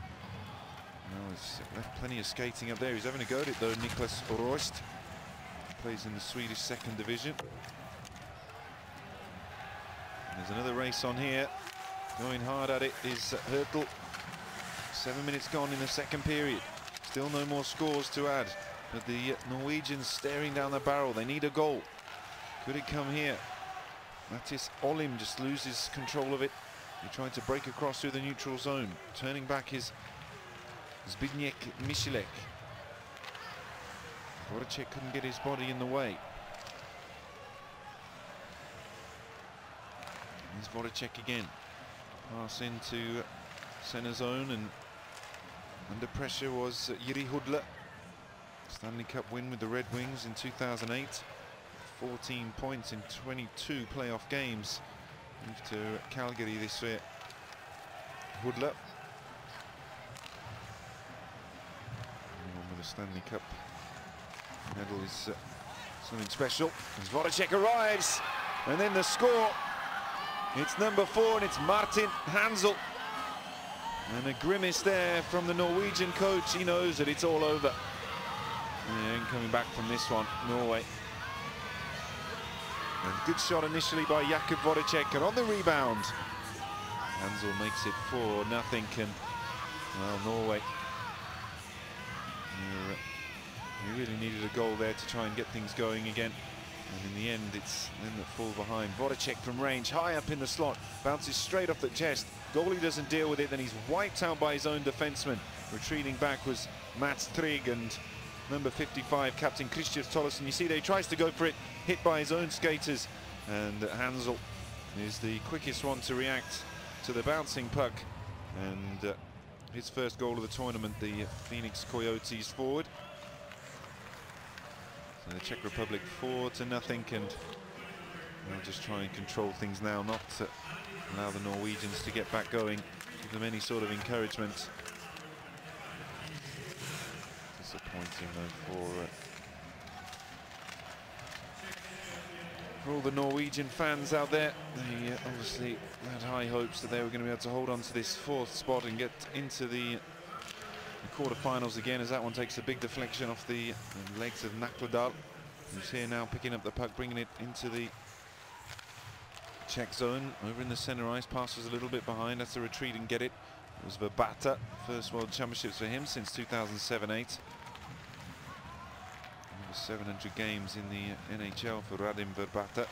well, he's left plenty of skating up there. He's having a go at it though. Niklas Rost plays in the Swedish second division. And there's another race on here. Going hard at it is Hurtel. 7 minutes gone in the second period. Still no more scores to add, but the Norwegians staring down the barrel. They need a goal. Could it come here? Mattis Olim just loses control of it. He tried to break across through the neutral zone. Turning back is Zbigniew Michilek. Voracek couldn't get his body in the way. Here's Voracek again. Pass into center zone, and under pressure was Jiri Hudler. Stanley Cup win with the Red Wings in 2008. 14 points in 22 playoff games. Moved to Calgary this year. Hudler. Anyone with a Stanley Cup medal is something special. As Voracek arrives, and then the score. It's number 4, and it's Martin Hansel. And a grimace there from the Norwegian coach. He knows that it's all over. And coming back from this one, Norway. And good shot initially by Jakub Voracek, and on the rebound, Hansel makes it 4-0, and well, Norway, you really needed a goal there to try and get things going again. And in the end, it's them that fall behind. Voracek from range, high up in the slot, bounces straight off the chest. Goalie doesn't deal with it, then he's wiped out by his own defenseman. Retreating back was Mats Trygg, and number 55, captain Christian Tollefsen. You see there, he tries to go for it, hit by his own skaters, and Hansel is the quickest one to react to the bouncing puck. And his first goal of the tournament, the Phoenix Coyotes forward. So the Czech Republic 4-0, and they'll just try and control things now, not to allow the Norwegians to get back going, give them any sort of encouragement. Disappointing though for all the Norwegian fans out there. They obviously had high hopes that they were going to be able to hold on to this 4th spot and get into the quarterfinals again, as that one takes a big deflection off the legs of Nakladal, who's here now picking up the puck, bringing it into the Czech zone. Over in the center ice, pass was a little bit behind. That's a retreat and get it. It was Verbata, first World Championships for him since 2007-8. Over 700 games in the NHL for Radim Verbata.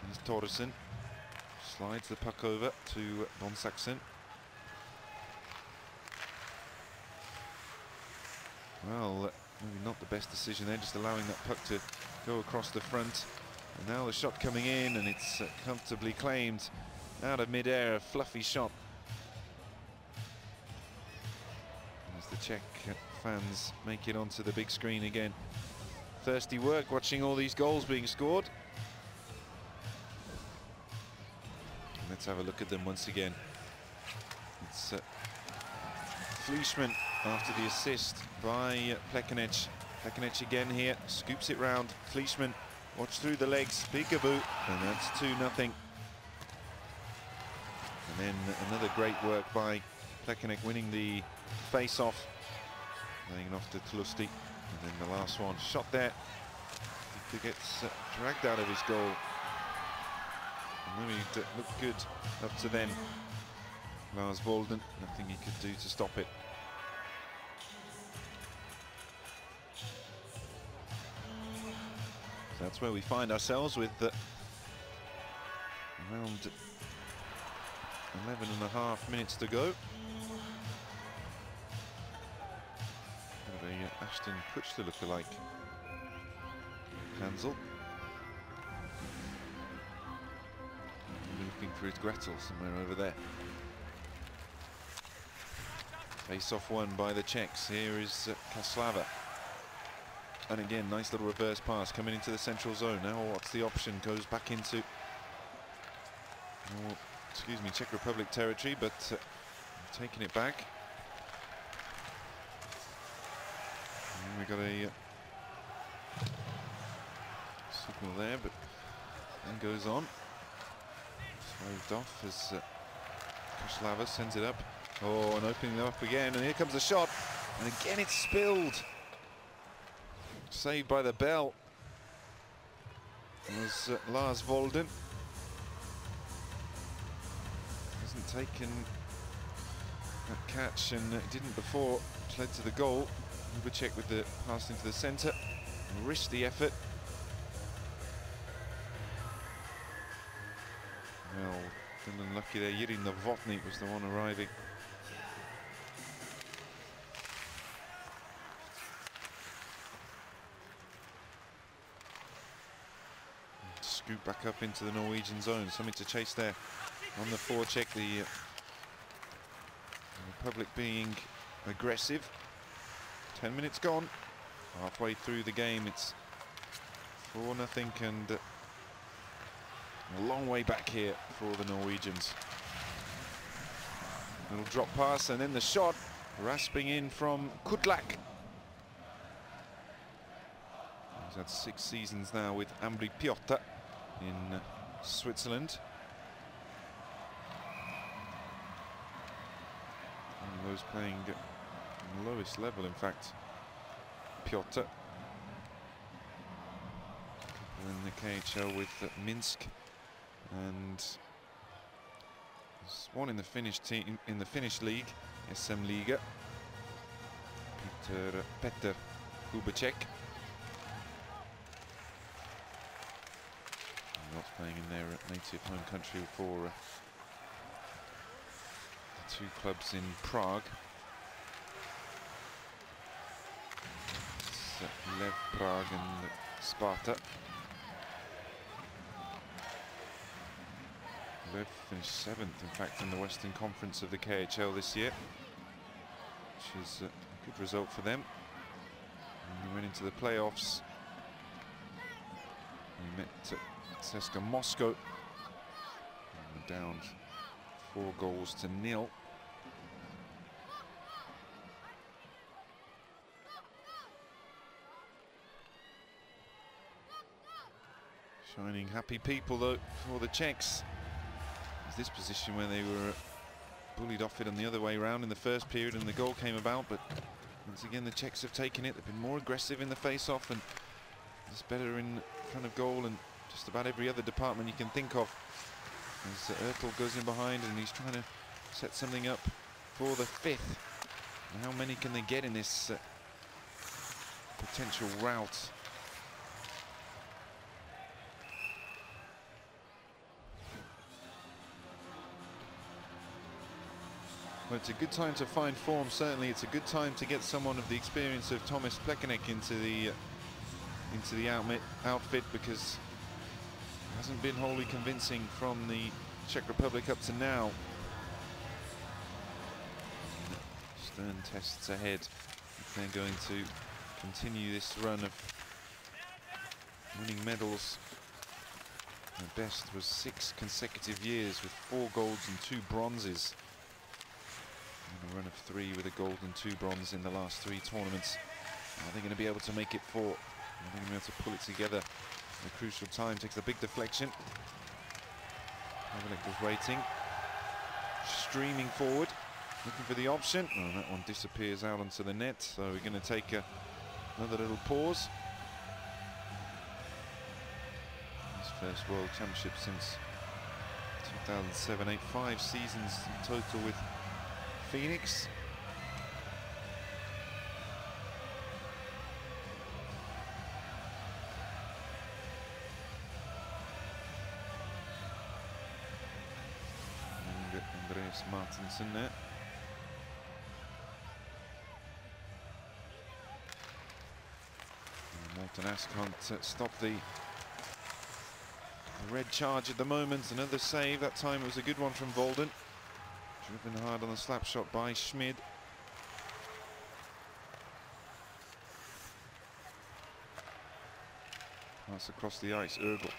Here's Torderson, slides the puck over to Bonsaxen. Well, maybe not the best decision there, just allowing that puck to go across the front. And now the shot coming in, and it's comfortably claimed out of mid-air, a fluffy shot. As the Czech fans make it onto the big screen again. Thirsty work watching all these goals being scored. Let's have a look at them once again. It's Fleischmann after the assist by Plekanec. Plekanec again here, scoops it round. Fleischmann, watch through the legs, peekaboo, and that's 2-0. And then another great work by Plekanec, winning the face-off, laying it off to Tlusti. And then the last one, shot there. He gets dragged out of his goal. And then he looked good up to then. Lars Volden, nothing he could do to stop it. So that's where we find ourselves with around 11.5 minutes to go. A Ashton Kutcher look-alike. Hansel. Looking for his Gretel somewhere over there. Face-off won by the Czechs. Here is Kaslava. And again, nice little reverse pass coming into the central zone. Now what's the option? Goes back into, oh, excuse me, Czech Republic territory, but taking it back. And we got a signal there, but then goes on. Swerved off as Kaslava sends it up. Oh, and opening them up again, and here comes the shot, and again it's spilled. Saved by the bell. It was Lars Volden. Hasn't taken that catch, and it didn't before. Which led to the goal. Hubacek with the pass into the centre. Risked the effort. Well, been unlucky there. Yuri Novotny was the one arriving. Scoop back up into the Norwegian zone. Something to chase there on the forecheck. The Republic being aggressive. 10 minutes gone. Halfway through the game, it's 4-0, and a long way back here for the Norwegians. Little drop pass, and then the shot, rasping in from Kudlak. He's had 6 seasons now with Ambri Piotta in Switzerland. One of those playing at the lowest level, in fact. Piotta. In the KHL with Minsk, and there's one in the Finnish team, in the Finnish league, SM Liga. Peter Hubacek. Not playing in their native home country for the 2 clubs in Prague. It's Lev Prague and Sparta. Lev finished 7th, in fact, in the Western Conference of the KHL this year, which is a good result for them. And they went into the playoffs. They met CSKA Moscow, and down 4-0. Shining happy people though for the Czechs. It's this position where they were bullied off it on the other way around in the first period, and the goal came about, but once again the Czechs have taken it. They've been more aggressive in the face-off, and it's better in front of goal and just about every other department you can think of. As Ertl goes in behind, and he's trying to set something up for the 5th. And how many can they get in this potential rout? Well, it's a good time to find form, certainly. It's a good time to get someone of the experience of Thomas Plekanec into the outfit, because it hasn't been wholly convincing from the Czech Republic up to now. Stern tests ahead if they're going to continue this run of winning medals Her best was 6 consecutive years with 4 golds and 2 bronzes. And a run of 3 with a gold and 2 bronze in the last 3 tournaments. Are they going to be able to make it 4? Are they going to be able to pull it together? A crucial time, takes a big deflection. Pavlik was waiting, streaming forward, looking for the option. Oh, that one disappears out onto the net, so we're going to take another little pause. His first World Championship since 2007-8, 5 seasons in total with Phoenix. Martinsen there. Morten Ask can't stop the red charge at the moment. Another save, that time it was a good one from Volden. Driven hard on the slap shot by Schmid. Pass across the ice, Ergel.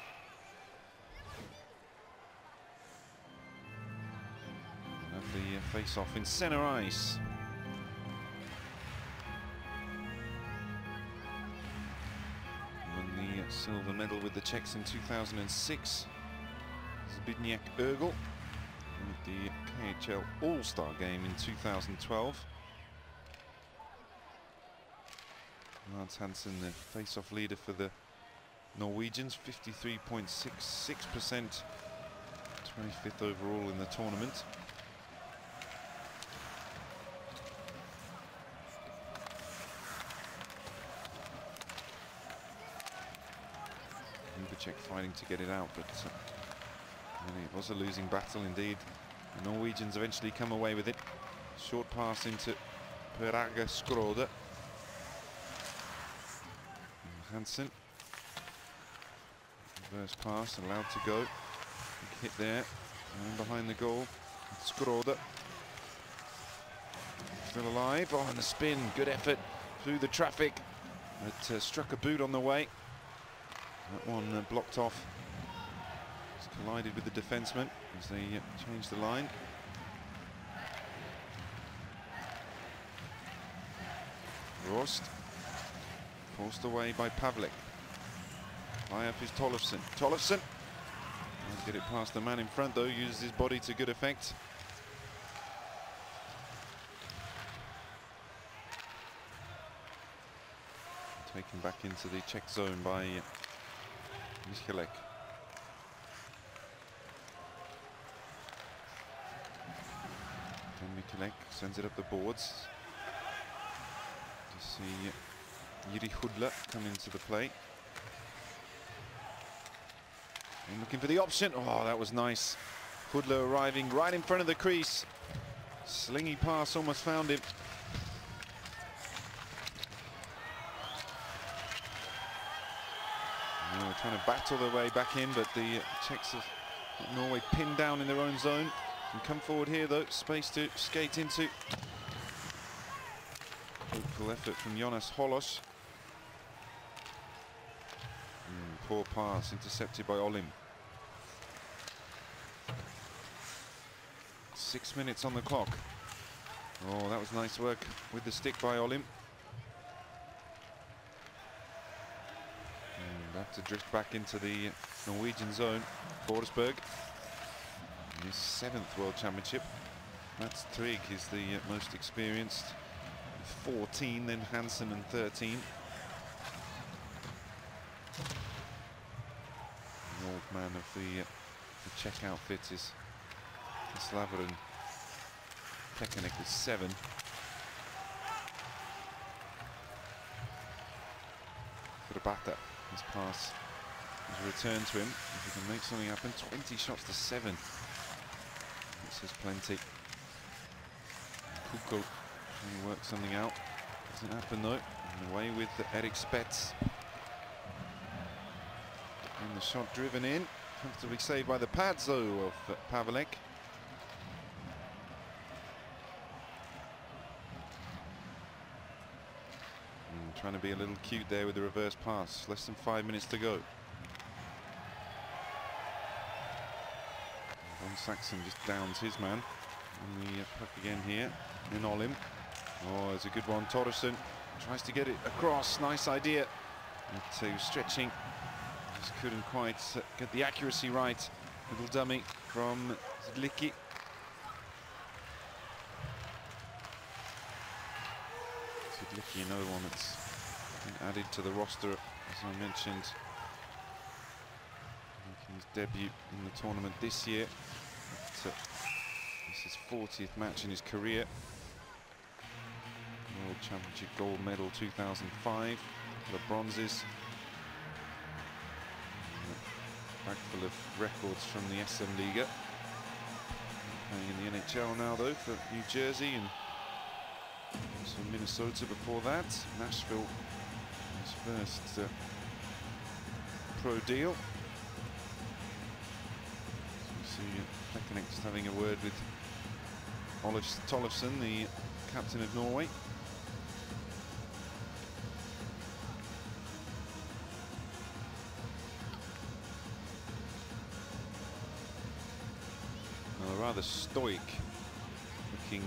The face-off in centre ice. Won the silver medal with the Czechs in 2006. Zbigniew Ergel with the KHL All-Star game in 2012. Lance Hansen, the face-off leader for the Norwegians, 53.66%, 25th overall in the tournament. Czech fighting to get it out, but it was a losing battle indeed. The Norwegians eventually come away with it. Short pass into Peraga Skrode. Hansen. Reverse pass, allowed to go. Big hit there. And behind the goal, Skrode. Still alive. Oh, and the spin. Good effort through the traffic. It struck a boot on the way. That one blocked off. It's collided with the defenseman as they changed the line. Rost forced away by Pavlik. High up is Tollefsen. Tollefsen can't get it past the man in front though, uses his body to good effect. Taken back into the Czech zone by Michalek. And Michalek sends it up the boards. To see Jiri Hudler come into the play. And looking for the option. Oh, that was nice. Hudler arriving right in front of the crease. Slingy pass, almost found him. Trying to battle their way back in, but the Czechs have Norway pinned down in their own zone. And come forward here though, space to skate into. Hopeful effort from Jonas Holos. Poor pass, intercepted by Olim. 6 minutes on the clock. Oh, that was nice work with the stick by Olim. Have to drift back into the Norwegian zone. Forsberg, his 7th World Championship. Mats Trygg is the most experienced, 14, then Hansen and 13. The old man of the Czech outfit is Slavren Pekanek with 7. Grabata. His pass is returned to him. If he can make something happen, 20 shots to 7. This is plenty. Kukul trying to work something out. Doesn't happen though. And away with Erik Spets. And the shot driven in. Comfortably saved by the pads though of Pavlik. Trying to be a little cute there with the reverse pass. Less than 5 minutes to go. Saxon just downs his man. And the puck again here in Olim. Oh, it's a good one. Torresson tries to get it across. Nice idea. But he was stretching. Just couldn't quite get the accuracy right. Little dummy from Zidlicki. Zidlicki, another one that's been added to the roster, as I mentioned. Making his debut in the tournament this year. But, this is his 40th match in his career. World Championship gold medal 2005, the bronzes. Bag full of records from the SM Liga. Playing in the NHL now though for New Jersey, and also Minnesota before that. Nashville, his first pro deal. So we see Plekanec just having a word with Olaf Tollefsen, the captain of Norway. A rather stoic looking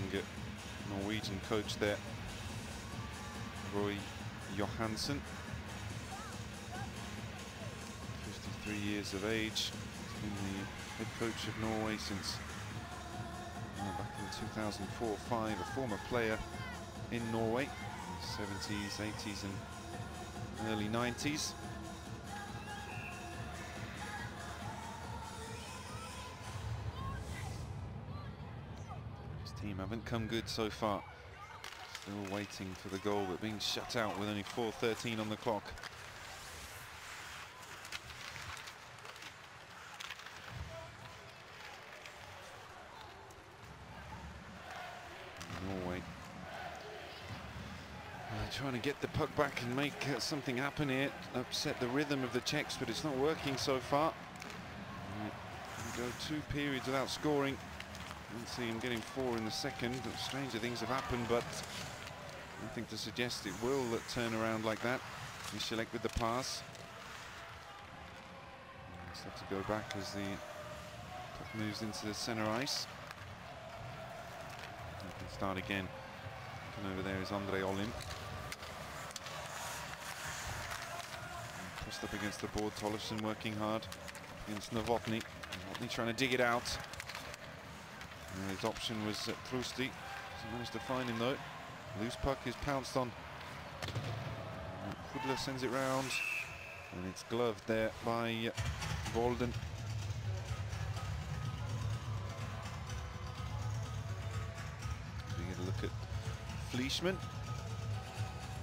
Norwegian coach there, Roy Johansen, 53 years of age. He's been the head coach of Norway since back in 2004-05, a former player in Norway in the 70s, 80s and early 90s. Team haven't come good so far. Still waiting for the goal, but being shut out with only 4:13 on the clock. Norway trying to get the puck back and make something happen here, upset the rhythm of the Czechs, but it's not working so far. We go 2 periods without scoring. Didn't see him getting 4 in the second. Stranger things have happened, but nothing to suggest it will turn around like that. Michalek with the pass. He's have to go back as the puck moves into the center ice. He can start again. And over there is Andre Olim. Pressed up against the board. Tollefsen working hard against Novotny. Novotny trying to dig it out. His option was Trusty. Hasn't managed to find him though. Loose puck is pounced on. Kudler sends it round, and it's gloved there by Walden. We get a look at Fleischmann.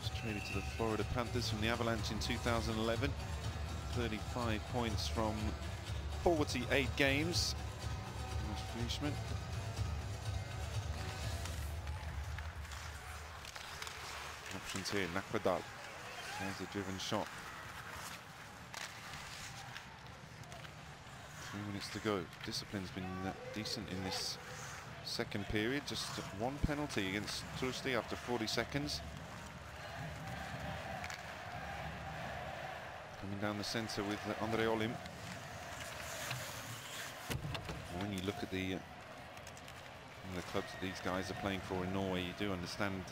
Was traded to the Florida Panthers from the Avalanche in 2011. 35 points from 48 games. Fleischmann. Options here, Nakwadal. There's a driven shot. 3 minutes to go. Discipline's been decent in this second period. Just 1 penalty against Trusty after 40 seconds. Coming down the centre with Andre Olim. When you look at the clubs that these guys are playing for in Norway, you do understand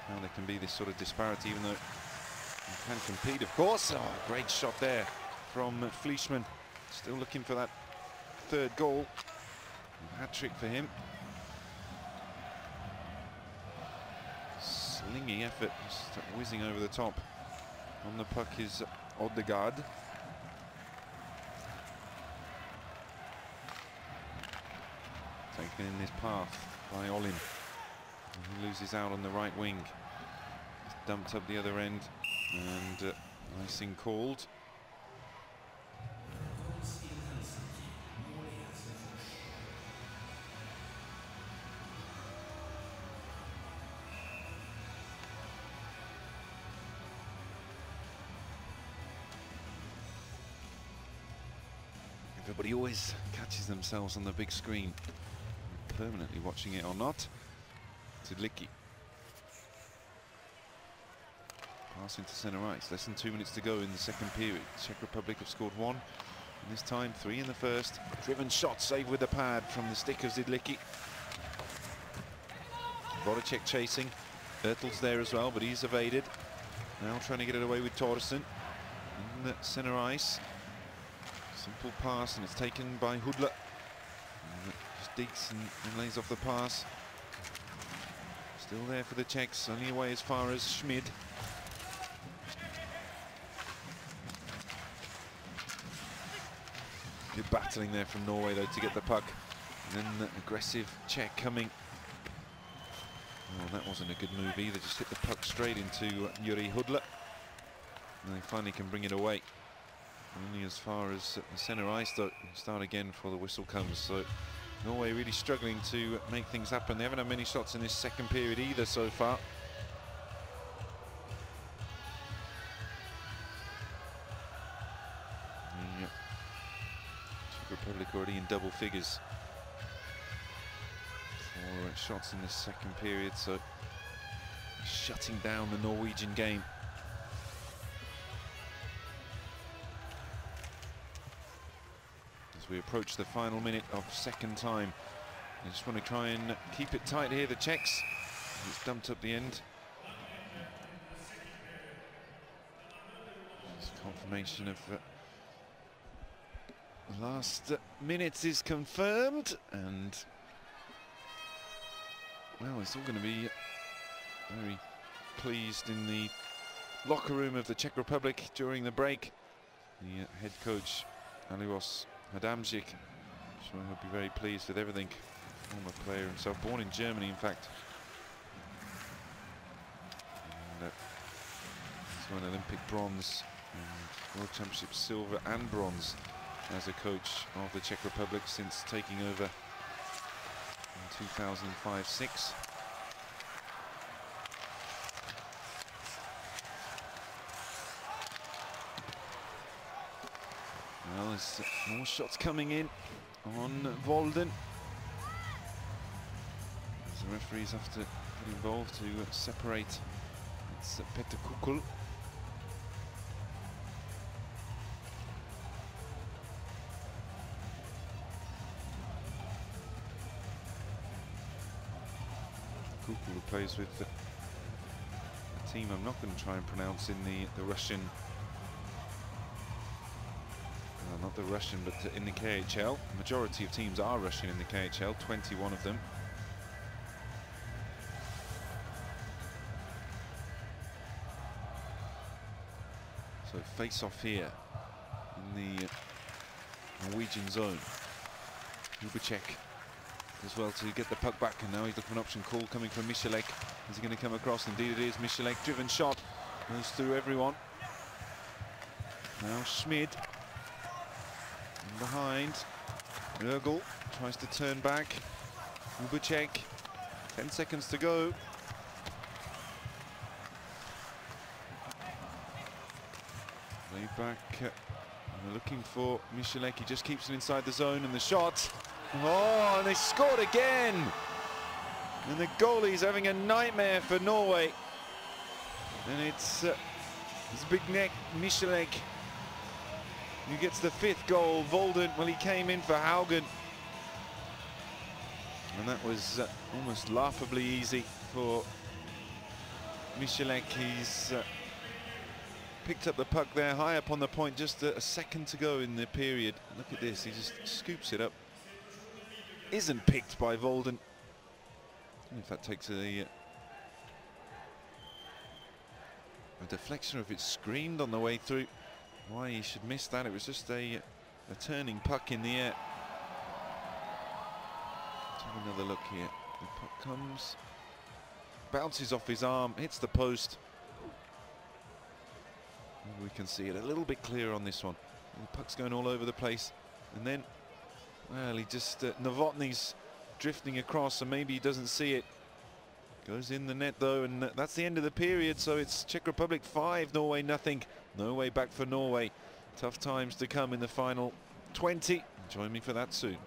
how there can be this sort of disparity, even though you can compete, of course. Oh, great shot there from Fleischmann. Still looking for that 3rd goal. Hat-trick for him. Slingy effort, just whizzing over the top. On the puck is Odegaard. Taken in this path by Olim. He loses out on the right wing. He's dumped up the other end, and icing called. Everybody always catches themselves on the big screen, permanently watching it or not. Zidlicki. Pass into centre ice. Less than 2 minutes to go in the second period. Czech Republic have scored 1, This time 3 in the first. Driven shot saved with the pad from the stick of Zidlicki. Vodacek chasing. Ertel's there as well, but he's evaded. Now trying to get it away with Thoresen. In the centre ice. Simple pass, and it's taken by Hudler. Just digs and lays off the pass. Still there for the Czechs, only away as far as Schmid. Good battling there from Norway though to get the puck. And then the aggressive Czech coming. Oh, that wasn't a good move either, just hit the puck straight into Yuri Hudler. And they finally can bring it away. Only as far as the centre ice though. Start again before the whistle comes. So Norway really struggling to make things happen. They haven't had many shots in this second period either so far. The Czech Republic already in double figures for shots in this second period, so shutting down the Norwegian game. We approach the final minute of second time. They just want to try and keep it tight here, the Czechs. It's dumped up the end. Just confirmation of the last minutes is confirmed, and well, it's all going to be very pleased in the locker room of the Czech Republic during the break. The head coach Alois Adamczyk, sure he'll be very pleased with everything. Former player himself, born in Germany in fact. And he's won Olympic bronze and World Championship silver and bronze as a coach of the Czech Republic since taking over in 2005-06. Well, there's more shots coming in on Volden. As the referees have to get involved to separate. It's Petr Kukul. Kukul, who plays with the team I'm not going to try and pronounce in the Russian. Not the Russian, but in the KHL. The majority of teams are Russian in the KHL, 21 of them. So face-off here in the Norwegian zone. Lubacek as well to get the puck back, and now he's looking for an option call coming from Michalek. Is he going to come across? Indeed it is. Michalek, driven shot, goes through everyone. Now Schmid. In behind, Ergel tries to turn back. Lubacek, 10 seconds to go. Way back, we're looking for Michalek. He just keeps it inside the zone, and the shot. Oh, and they scored again. And the goalie's having a nightmare for Norway. And it's Zbigniew Michalek who gets the 5th goal. Volden, well, he came in for Haugen. And that was almost laughably easy for Michalek. He's picked up the puck there, high up on the point, just a second to go in the period. Look at this, he just scoops it up. Isn't picked by Volden. If that takes a deflection, or if it's screened on the way through. Why he should miss that? It was just a turning puck in the air. Let's have another look here. The puck comes, bounces off his arm, hits the post. Maybe we can see it a little bit clearer on this one. And the puck's going all over the place, and then, well, he just Novotny's drifting across, and maybe he doesn't see it. Goes in the net though, and that's the end of the period. So it's Czech Republic 5, Norway nothing. No way back for Norway. Tough times to come in the final 20. Join me for that soon.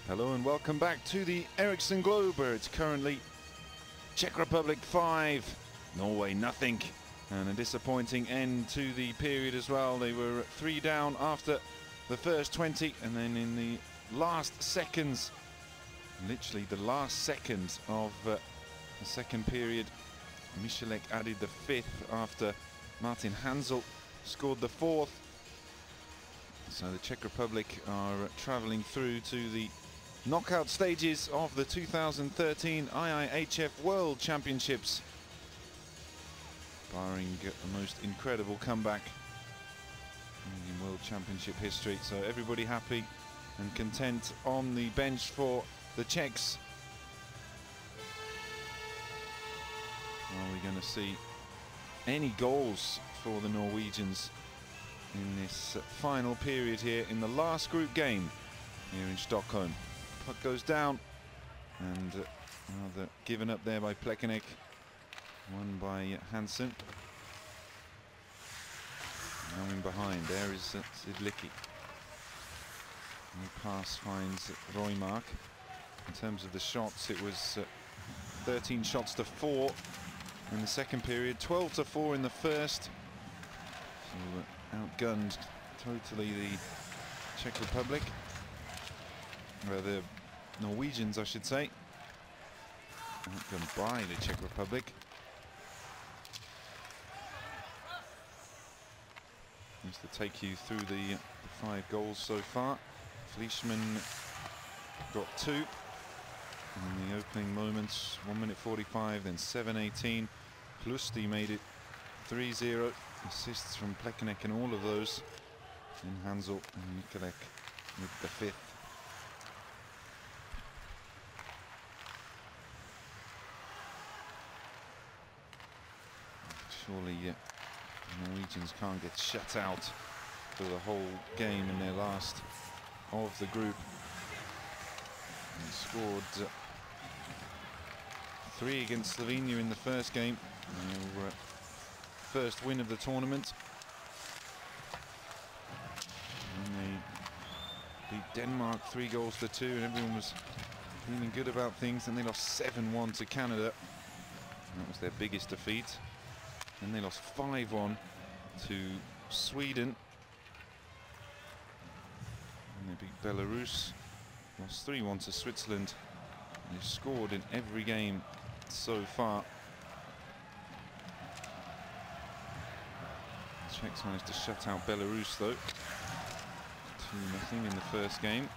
Hello and welcome back to the Ericsson Globe, where it's currently Czech Republic 5, Norway nothing, and a disappointing end to the period as well. They were 3 down after the first 20, and then in the last seconds, literally the last second of the second period, Michalek added the 5th after Martin Hansel scored the 4th. So the Czech Republic are travelling through to the knockout stages of the 2013 IIHF World Championships, barring the most incredible comeback in World Championship history. So everybody happy and content on the bench for the Czechs. Are we going to see any goals for the Norwegians in this final period here in the last group game here in Stockholm? Puck goes down, and rather given up there by Plekanec, won by Hansen. Now in behind, there is Zidlicki. The pass finds Roymark. In terms of the shots, it was 13 shots to 4 in the second period, 12 to 4 in the first. So outgunned totally the Czech Republic. The Norwegians, I should say, outgunned by the Czech Republic. Just to take you through the 5 goals so far. Fleischmann got 2 in the opening moments, 1 minute 45, then 7:18. Klusti made it 3-0. Assists from Plekanec in all of those. And Hansel and Michalek with the 5th. Surely the Norwegians can't get shut out for the whole game in their last of the group. They scored 3 against Slovenia in the first game. Their first win of the tournament. And they beat Denmark 3 goals to 2, and everyone was feeling good about things. And they lost 7-1 to Canada. And that was their biggest defeat. And they lost 5-1 to Sweden. And they beat Belarus. Lost 3-1 to Switzerland. They've scored in every game so far. The Czechs managed to shut out Belarus though. 2-0 in the first game.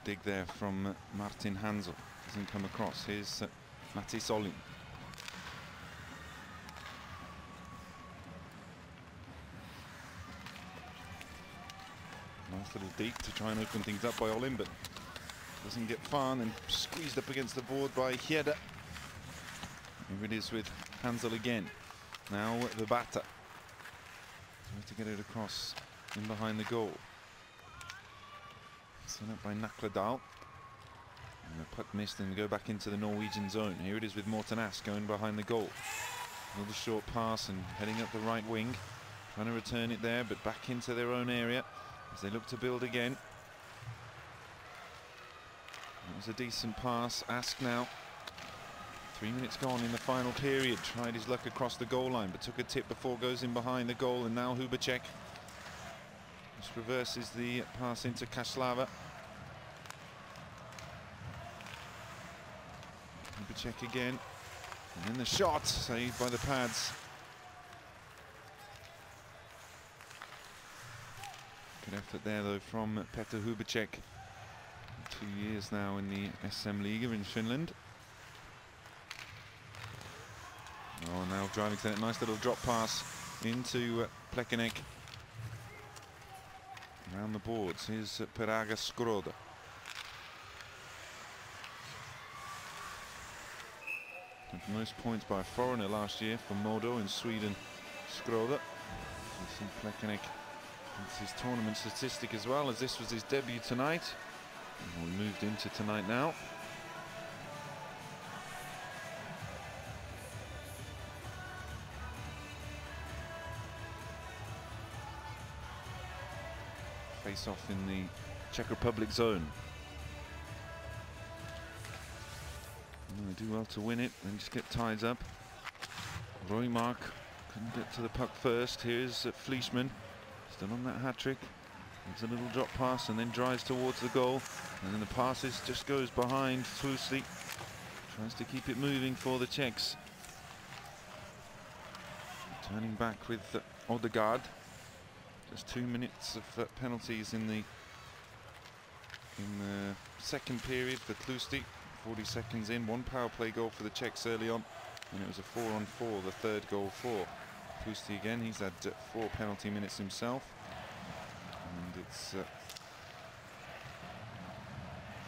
Dig there from Martin Hansel, doesn't come across. Here's Mattis Olin. Nice little deep to try and open things up by Olin, but doesn't get far, and then squeezed up against the board by Hjeda. Here it is with Hansel again. Now the batter. Tries to get it across in behind the goal. Set up by Nakladal. And the puck missed, and go back into the Norwegian zone. Here it is with Morten Ask going behind the goal. Another short pass and heading up the right wing. Trying to return it there, but back into their own area as they look to build again. That was a decent pass. Ask now. 3 minutes gone in the final period. Tried his luck across the goal line, but took a tip before goes in behind the goal. And now Hubacek just reverses the pass into Kaslava. Hubacek again. And then the shot, saved by the pads. Good effort there though from Peter Hubacek. 2 years now in the SM Liga in Finland. Oh, now driving to that nice little drop pass into Plekanec. Around the boards, here's Peraga Skroda. Most points by a foreigner last year for Modo in Sweden, Skroda. You see Plekanec, it's his tournament statistic as well, as this was his debut tonight. And we moved into tonight now. face off in the Czech Republic zone. And they do well to win it, then just get tied up. Roymark couldn't get to the puck first. Here's Fleischmann, still on that hat-trick. It's a little drop pass and then drives towards the goal. And then the passes just goes behind Flusli. Tries to keep it moving for the Czechs. Turning back with Odegaard. Just 2 minutes of penalties in the second period for Tlusty. 40 seconds in, 1 power play goal for the Czechs early on, and it was a 4-on-4, the third goal for Tlusty again. He's had 4 penalty minutes himself, and it's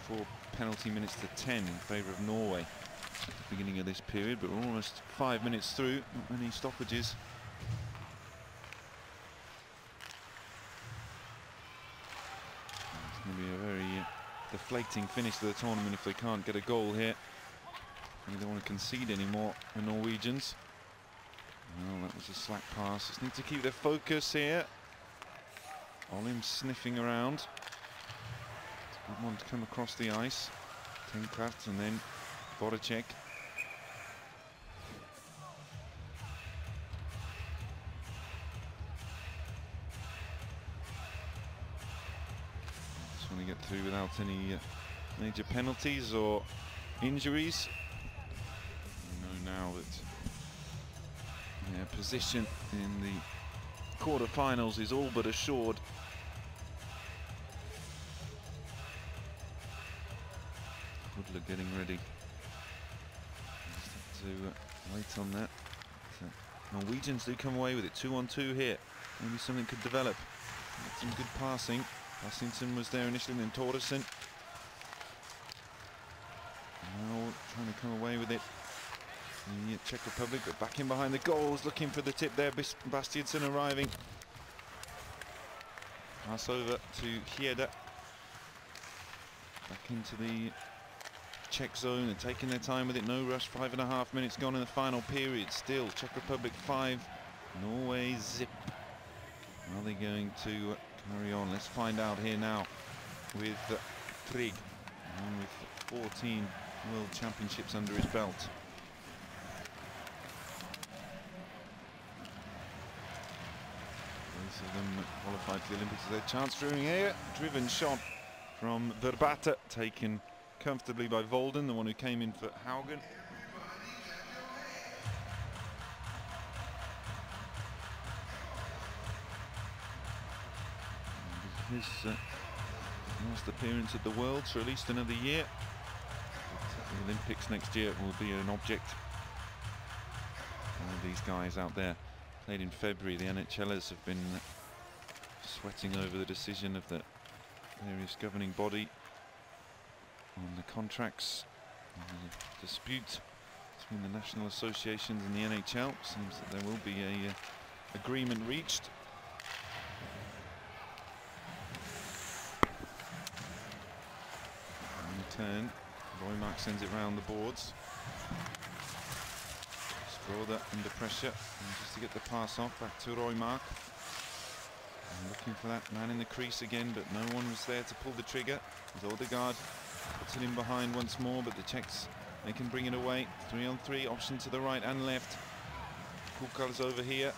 4 penalty minutes to 10 in favour of Norway at the beginning of this period, but we're almost 5 minutes through, not many stoppages. It's going to be a very deflating finish to the tournament if they can't get a goal here. They don't want to concede anymore, the Norwegians. Well, that was a slack pass. Just need to keep their focus here. Olim sniffing around. It's a good one to come across the ice. Tenkraft and then Voracek. Just want to get through without any major penalties or injuries. We know now that their position in the quarter-finals is all but assured. Woodler getting ready. Just have to wait on that. Norwegians do come away with it. 2-on-2 here. Maybe something could develop. Some good passing. Bassington was there initially, and then Torderson. Now trying to come away with it. The Czech Republic, but back in behind the goals, looking for the tip there. Bastiansen arriving. Pass over to Hieda. Back into the Czech zone and taking their time with it. No rush. 5.5 minutes gone in the final period. Still Czech Republic 5, Norway 0. Are they going to carry on? Let's find out here now with Trygg, with 14 World Championships under his belt. Both of them qualified for the Olympics. Their chance through here. Driven shot from Verbata, taken comfortably by Volden, the one who came in for Haugen. His last appearance at the Worlds for at least another year. The Olympics next year will be an object. All these guys out there played in February. The NHLers have been sweating over the decision of the various governing body on the contracts and the dispute between the national associations and the NHL. Seems that there will be a agreement reached. Turn. Roymark sends it round the boards. Stroda under pressure, and just to get the pass off back to Roymark. And looking for that man in the crease again, but no one was there to pull the trigger. With Odegaard puts it in behind once more, but the Czechs, they can bring it away. 3-on-3, option to the right and left. Kukal's over here.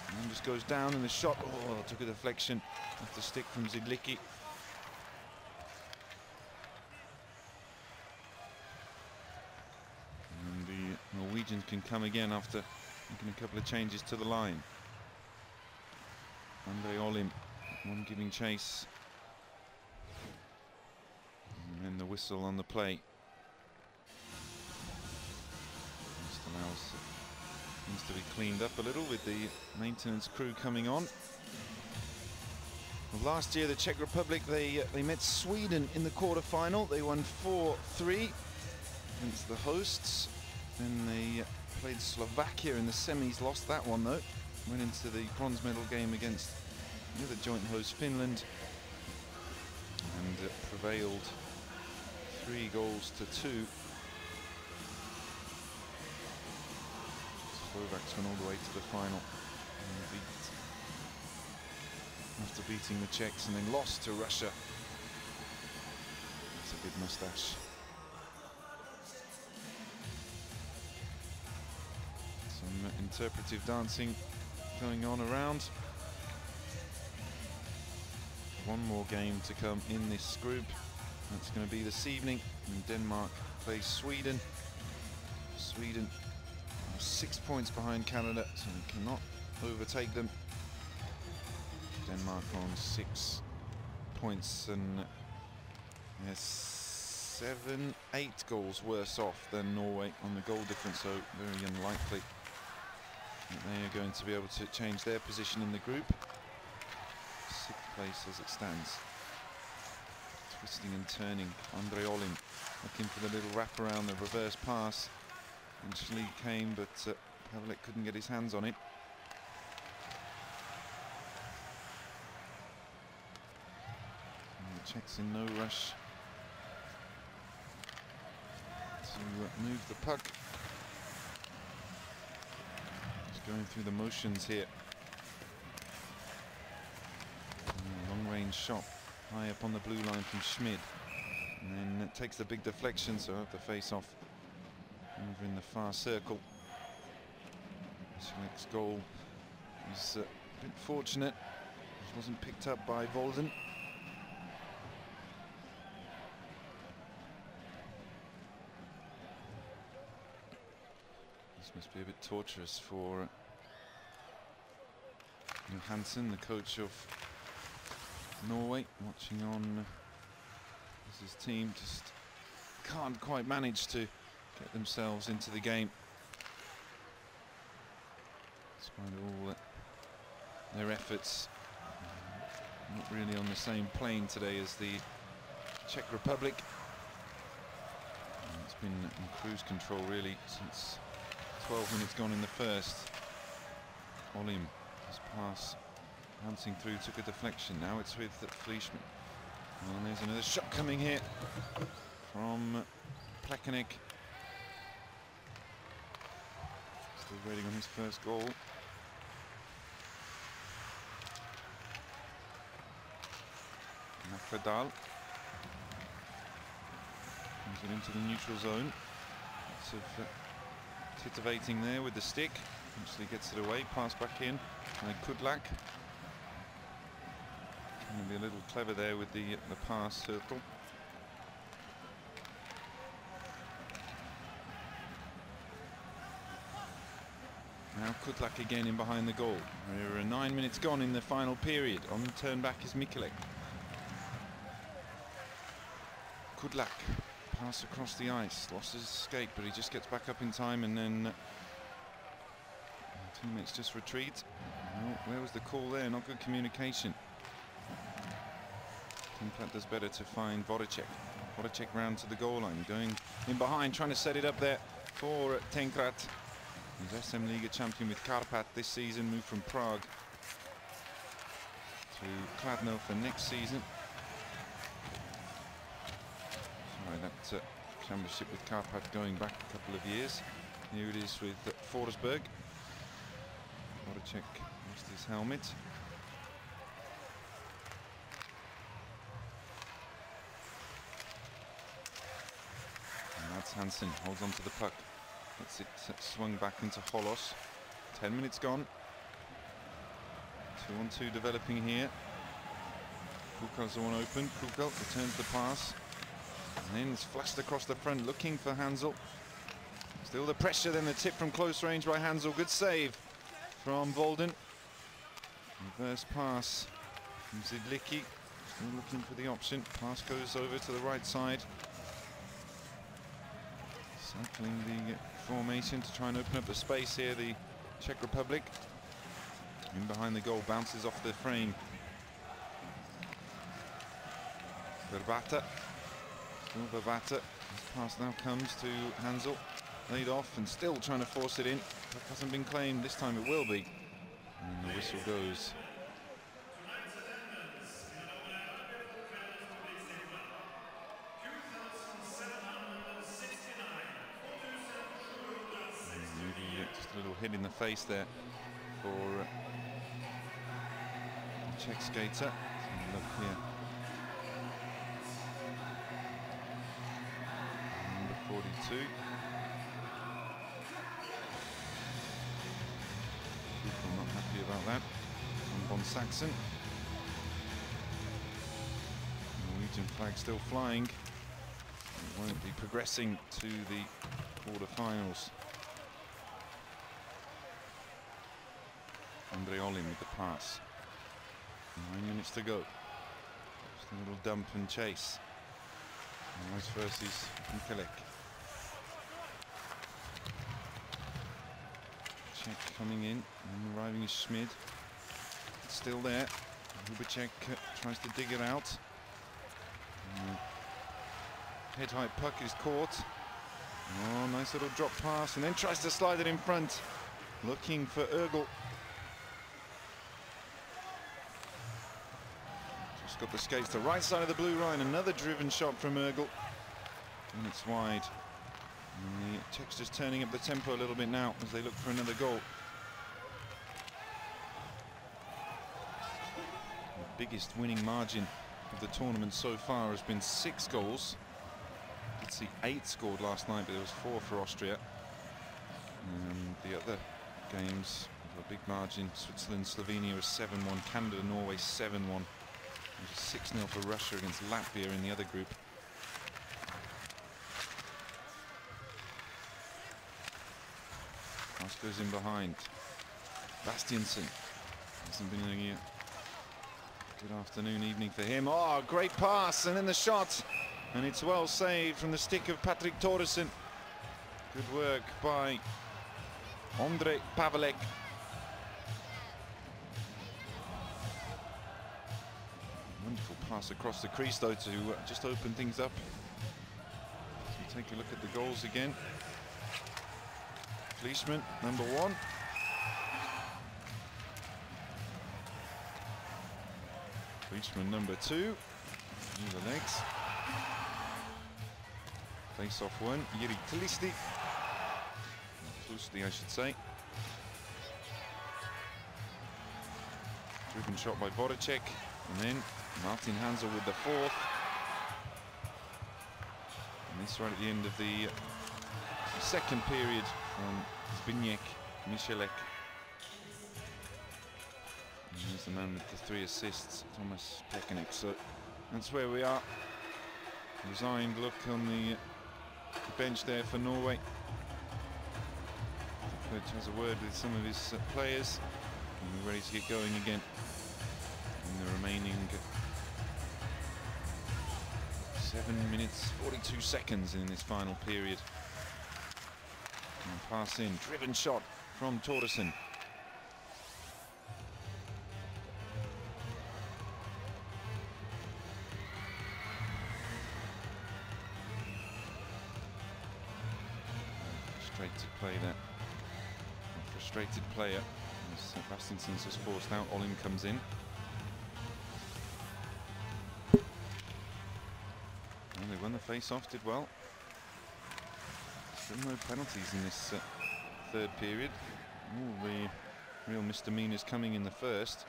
And just goes down, and the shot, oh, took a deflection off the stick from Zidlicki. Norwegians can come again after making a couple of changes to the line. Andre Olim, one giving chase. And then the whistle on the play. Just allows things to be cleaned up a little with the maintenance crew coming on. Well, last year the Czech Republic, they met Sweden in the quarter-final. They won 4-3 against the hosts. Then they played Slovakia in the semis, lost that one though. Went into the bronze medal game against the other joint host Finland and prevailed 3-2. Slovaks went all the way to the final and beat after beating the Czechs and then lost to Russia. It's a big moustache. Some interpretive dancing going on around. One more game to come in this group. That's going to be this evening, and Denmark plays Sweden. Sweden are 6 points behind Canada, so we cannot overtake them. Denmark on 6 points, and they're 7, 8 goals worse off than Norway on the goal difference, so very unlikely that they are going to be able to change their position in the group. 6th place as it stands. Twisting and turning, Andre Olin looking for the little wrap around, the reverse pass. Eventually came, but Pavlik couldn't get his hands on it. And the Czechs in no rush to move the puck. Just going through the motions here. Long-range shot high up on the blue line from Schmid, and then it takes the big deflection, so have to face off over in the far circle. This next goal was a bit fortunate. It wasn't picked up by Volden. This must be a bit torturous for Johansson, the coach of Norway, watching on as his team just can't quite manage to get themselves into the game. Despite all their efforts, not really on the same plane today as the Czech Republic. And it's been in cruise control really since 12 minutes gone in the first. Olim, his pass bouncing through, took a deflection. Now it's with Fleischmann. And there's another shot coming here from Plekanec. Still waiting on his first goal. Nakladal brings it into the neutral zone. Lots of titivating there with the stick. Eventually gets it away, pass back in. And Kudlak. Trying to be a little clever there with the pass circle. Now Kudlak again in behind the goal. There are 9 minutes gone in the final period. On the turn back is Mikulek. Kudlak, pass across the ice, lost his escape, but he just gets back up in time, and then teammates just retreat. Well, where was the call there? Not good communication. Teampat does better to find Vodacek. Vodacek round to the goal line, going in behind, trying to set it up there for Tenkrat. He's SM Liga champion with Karpat this season, moved from Prague to Kladno for next season. Sorry, that championship with Karpat going back a couple of years. Here it is with Forsberg. Vodacek lost his helmet. And that's Hansen, holds on to the puck. Gets it swung back into Holos. 10 minutes gone. 2-on-2 developing here. Kukal's the one open. Kukal returns the pass. And then it's flashed across the front, looking for Hansel. Still the pressure, then the tip from close range by Hansel. Good save from Volden. Reverse pass from Zidlicki. Still looking for the option. Pass goes over to the right side. Cycling the formation to try and open up the space here, the Czech Republic. In behind the goal, bounces off the frame. Verbata. Still Verbata. His pass now comes to Hansel. Laid off and still trying to force it in. That hasn't been claimed. This time it will be. And the whistle goes. Maybe just a little hit in the face there for the Czech skater. Look here. Number 42. People not happy about that. Von Saxon. Norwegian flag still flying. It won't be progressing to the quarter-finals. Andre Olim with the pass. 9 minutes to go. Just a little dump and chase. Nice versus Mikelek. Czech coming in, and arriving is Schmid. It's still there. Hubacek tries to dig it out. Head high puck is caught. Oh, nice little drop pass, and then tries to slide it in front. Looking for Ergel. Just got the skates to the right side of the blue line. Another driven shot from Ergel. And it's wide. And the Czechs just turning up the tempo a little bit now as they look for another goal. The biggest winning margin of the tournament so far has been 6 goals. Did see 8 scored last night, but there was 4 for Austria. And the other games with a big margin: Switzerland, Slovenia was 7-1, Canada, Norway 7-1. It was 6-0 for Russia against Latvia in the other group. Pass goes in behind. Bastiansen hasn't been doing it. Good afternoon, evening for him. Oh, great pass, and then the shot, and it's well saved from the stick of Patrik Thoresen. Good work by Ondrej Pavelek. Wonderful pass across the crease, though, to just open things up. So take a look at the goals again. Fleischmann, number 1. Fleischmann, number 2. Through the legs. Face off 1. Jiri Tlisti. Tlisti, I should say. Driven shot by Voracek. And then Martin Hansel with the 4th. And this right at the end of the second period from Zbigniew Michalek. And he's the man with the 3 assists, Thomas Pekenik. So that's where we are. Resigned look on the bench there for Norway. The coach has a word with some of his players, and we're ready to get going again in the remaining 7 minutes 42 seconds in this final period. And pass in, driven shot from Thoresen. Frustrated play there. A frustrated player. As Bastiansen's just forced out, Olim comes in. And they won the face-off, did well. Still no penalties in this third period. All the real misdemeanors coming in the first.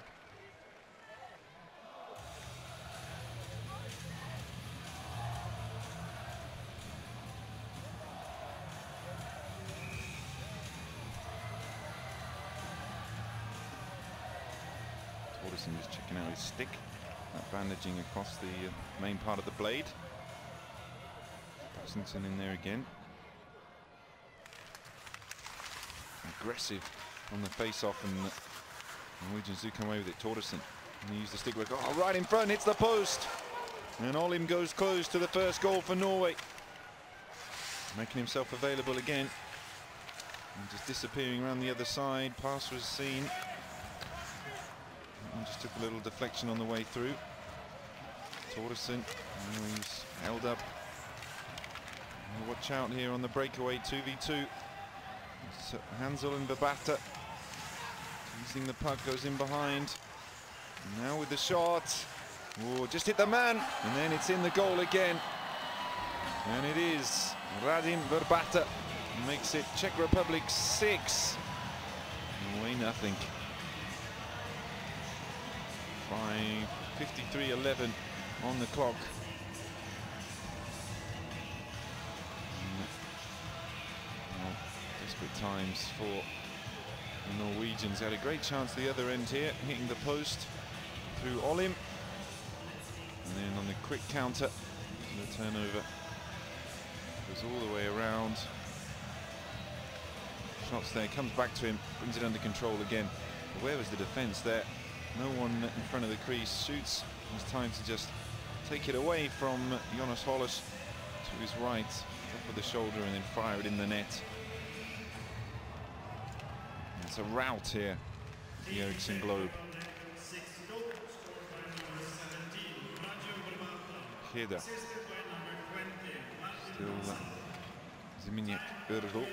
Thoresen just checking out his stick. That bandaging across the main part of the blade. Bastiansen in there again. Aggressive on the face-off, and the Norwegians do come away with it. Thoresen, and he used the stick work. Oh, right in front, hits the post, and Olim goes close to the first goal for Norway, making himself available again, and just disappearing around the other side. Pass was seen, and just took a little deflection on the way through. Thoresen, he's held up. Watch out here on the breakaway, 2v2. So Hansel and Babata using the puck, goes in behind. Now with the shot. Oh, just hit the man, and then it's in the goal again. And it is Radim Verbata makes it Czech Republic 6, Norway nothing. 53:11 on the clock. Well, desperate times for the Norwegians. Had a great chance the other end here, hitting the post through Olim. And then on the quick counter, the turnover goes all the way around. Shots there, comes back to him, brings it under control again. But where was the defence there? No one in front of the crease, shoots. It's time to just take it away from Jonas Hollis to his right, top of the shoulder, and then fire it in the net. It's a rout here, the Ericsson Globe. Heda. Still Ziminiak Erdl.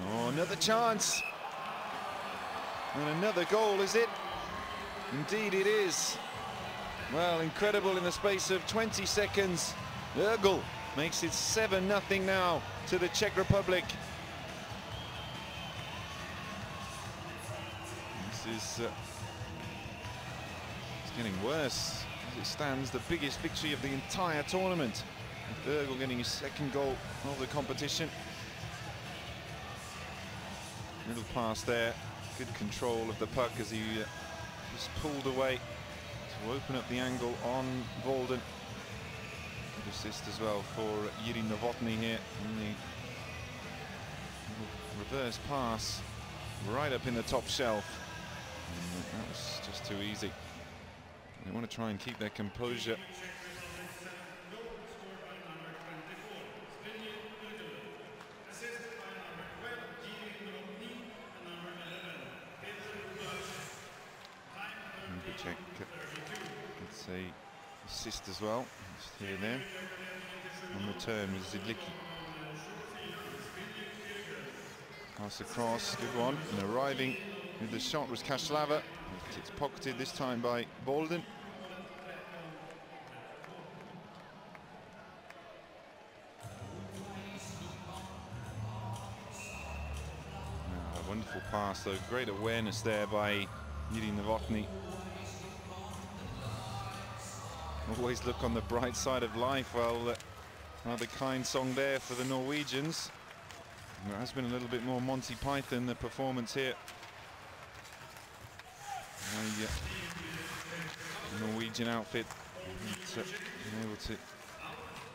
Oh, another chance. And another goal, is it? Indeed it is. Well, incredible in the space of 20 seconds. Erdl makes it 7-0 now to the Czech Republic. This is it's getting worse as it stands. The biggest victory of the entire tournament. With Erdl getting his second goal of the competition. Little pass there, good control of the puck as he just pulled away to open up the angle on Volden. Good assist as well for Jiří Novotný here in the reverse pass right up in the top shelf. And that was just too easy. They want to try and keep their composure. Czech gets a assist as well, just here there. On return with Zidlicki. Pass across, good one, and arriving with the shot was Kaslava. It's pocketed this time by Bolden. A wonderful pass though, great awareness there by Jiří Novotný. Always look on the bright side of life. Well, rather kind song there for the Norwegians. There has been a little bit more Monty Python, the performance here. The Norwegian outfit not able to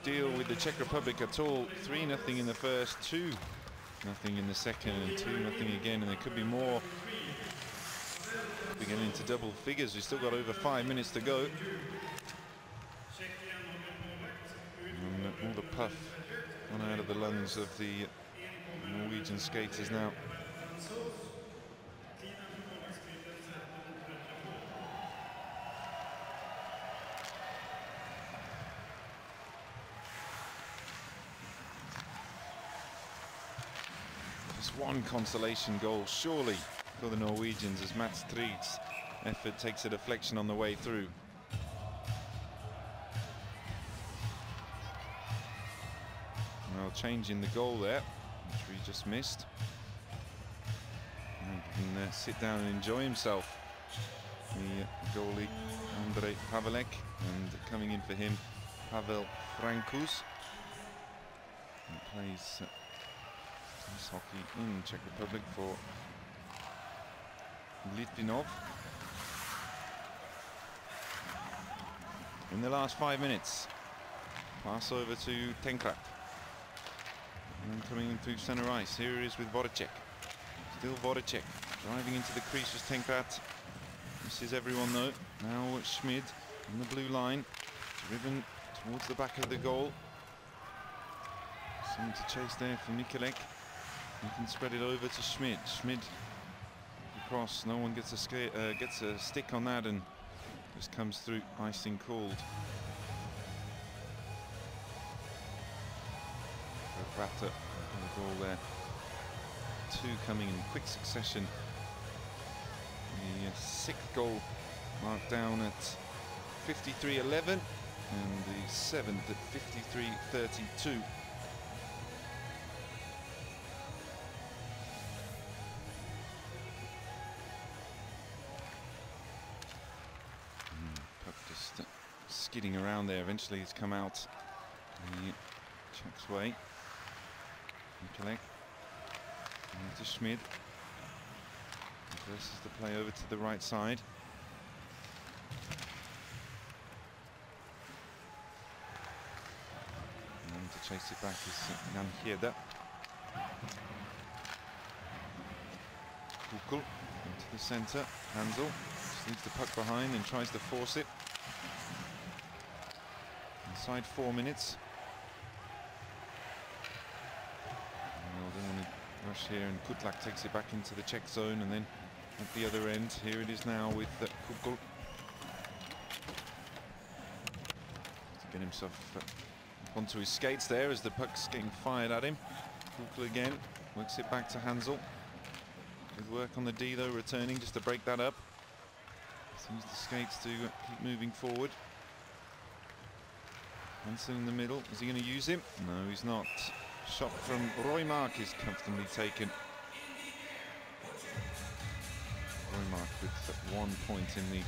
deal with the Czech Republic at all. 3-0 in the first, 2-0 in the second, and 2-0 again, and there could be more. We're getting into double figures. We've still got over 5 minutes to go. And all the puff gone out of the lungs of the Norwegian skaters now. Just one consolation goal, surely, for the Norwegians as Mats Strids' effort takes a deflection on the way through. Well, changing the goal there, which we just missed. And he can sit down and enjoy himself. The goalie, Andrej Pavelek, and coming in for him, Pavel Frankus. He plays ice hockey in Czech Republic for Litvinov. In the last 5 minutes, pass over to Tenkrat. And coming in through center ice, here it is with Voracek. Still Voracek, driving into the crease was Tenkrat. Misses everyone though. Now Schmid on the blue line, driven towards the back of the goal. Something to chase there for Mikulek. He can spread it over to Schmid. Schmid across, no one gets a stick on that, and just comes through icing cold. Raptor on the goal there. 2 coming in quick succession. The 6th goal marked down at 53:11, and the 7th at 53:32. skidding around there. Eventually he's come out the Czech's way. Mikulek to Schmid. Versus the play over to the right side. And to chase it back is Jan Hieda. Kukul into the centre. Hansel just leaves the puck behind and tries to force it. Inside 4 minutes. Well, don't want to rush here, and Kutlak takes it back into the Czech zone, and then at the other end, here it is now with Kukul. To get himself onto his skates there as the puck's getting fired at him. Kukul again works it back to Hansel. Good work on the D though, returning just to break that up. Sees the skates to keep moving forward. Hansen in the middle. Is he going to use him? No, he's not. Shot from Roymark is comfortably taken. Roymark with 1 point in the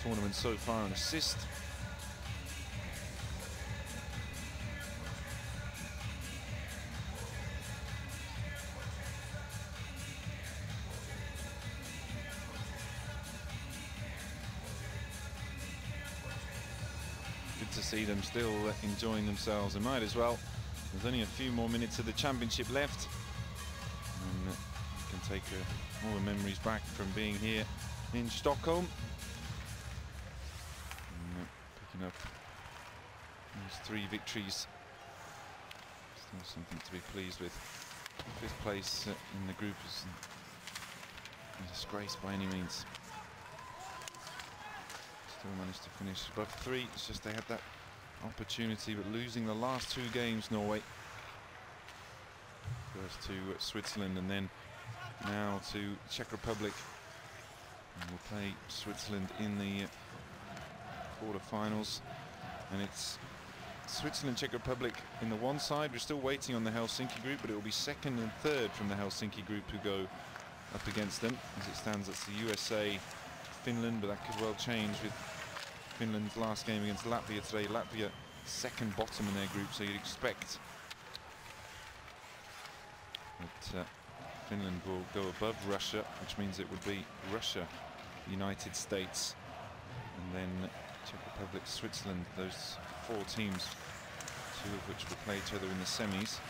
tournament so far, an assist. To see them still enjoying themselves. They might as well. There's only a few more minutes of the championship left, and you can take all the memories back from being here in Stockholm. And, picking up these 3 victories, still something to be pleased with. 5th place in the group is a disgrace by any means. Still managed to finish above 3. It's just they had that opportunity, but losing the last 2 games, Norway. First to Switzerland and then now to Czech Republic. And we'll play Switzerland in the quarterfinals. And it's Switzerland, Czech Republic in the one side. We're still waiting on the Helsinki group, but it will be 2nd and 3rd from the Helsinki group who go up against them. As it stands, it's the USA, Finland, but that could well change with Finland's last game against Latvia today. Latvia 2nd bottom in their group, so you'd expect that Finland will go above Russia, which means it would be Russia, United States, and then Czech Republic, Switzerland. Those 4 teams, 2 of which will play each other in the semis.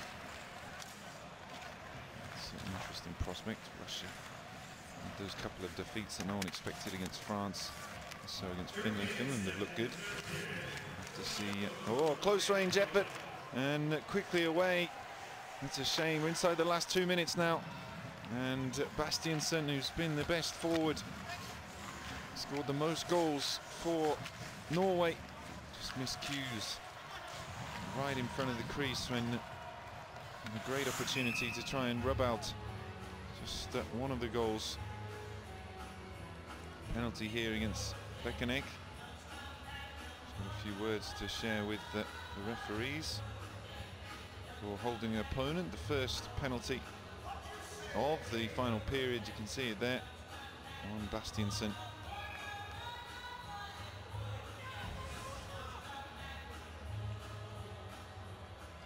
It's an interesting prospect. Russia, those couple of defeats that no one expected against France, so against Finland. Finland have looked good. Have to see. Oh, close range effort, and quickly away. It's a shame. We're inside the last 2 minutes now, and Bastiansen, who's been the best forward, scored the most goals for Norway, just miscues right in front of the crease when a great opportunity to try and rub out just one of the goals. Penalty here against Beckeneck. A few words to share with the referees for holding an opponent. The first penalty of the final period, you can see it there on Bastiansen.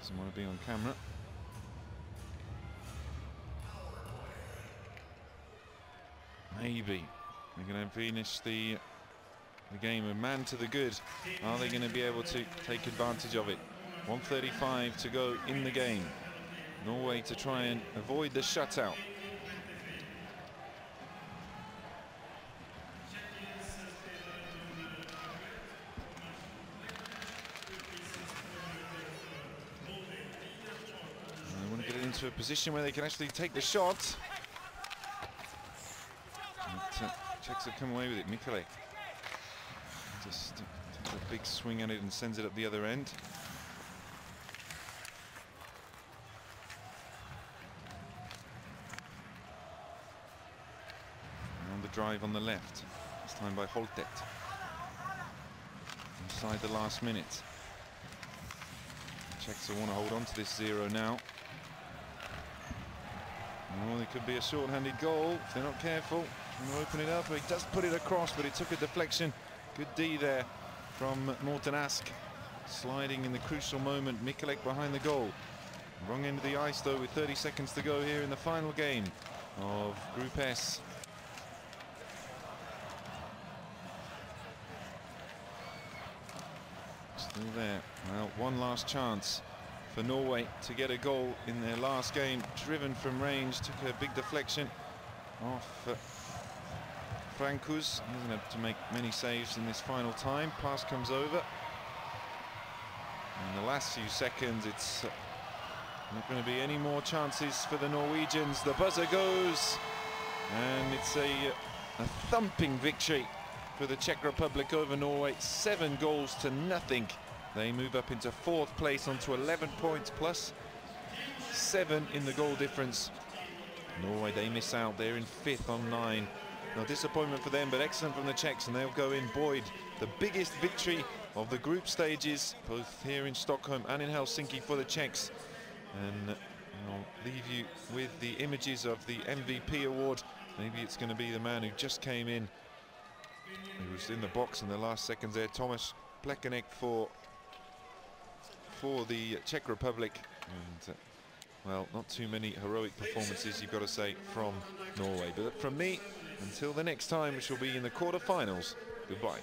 Doesn't want to be on camera. Maybe they're going to finish the game a man to the good. Are they going to be able to take advantage of it? 1:35 to go in the game. Norway to try and avoid the shutout. They want to get it into a position where they can actually take the shot. But, Czechs have come away with it. Mikulek just takes a big swing at it and sends it up the other end. And on the drive on the left, this time by Holtet. Inside the last minute. Czechs will want to hold on to this 0 now. Oh, there could be a short-handed goal if they're not careful. And open it up. He does put it across, but it took a deflection. Good D there from Morten Ask. Sliding in the crucial moment, Mikulek behind the goal. Wrong end of the ice though, with 30 seconds to go here in the final game of Group S. Still there. Well, one last chance for Norway to get a goal in their last game. Driven from range, took a big deflection off Frankus. He doesn't have to make many saves in this final time. Pass comes over. In the last few seconds, it's not going to be any more chances for the Norwegians. The buzzer goes, and it's a thumping victory for the Czech Republic over Norway. 7 goals to nothing. They move up into 4th place onto 11 points plus 7 in the goal difference. Norway, they miss out. They're in 5th on 9. No disappointment for them, but excellent from the Czechs, and they'll go in buoyed. The biggest victory of the group stages, both here in Stockholm and in Helsinki for the Czechs. And I'll leave you with the images of the MVP award. Maybe it's going to be the man who just came in, who was in the box in the last seconds there, Thomas Plekanec for the Czech Republic. And well, not too many heroic performances, you've got to say, from Norway. But from me, until the next time, which will be in the quarterfinals, goodbye.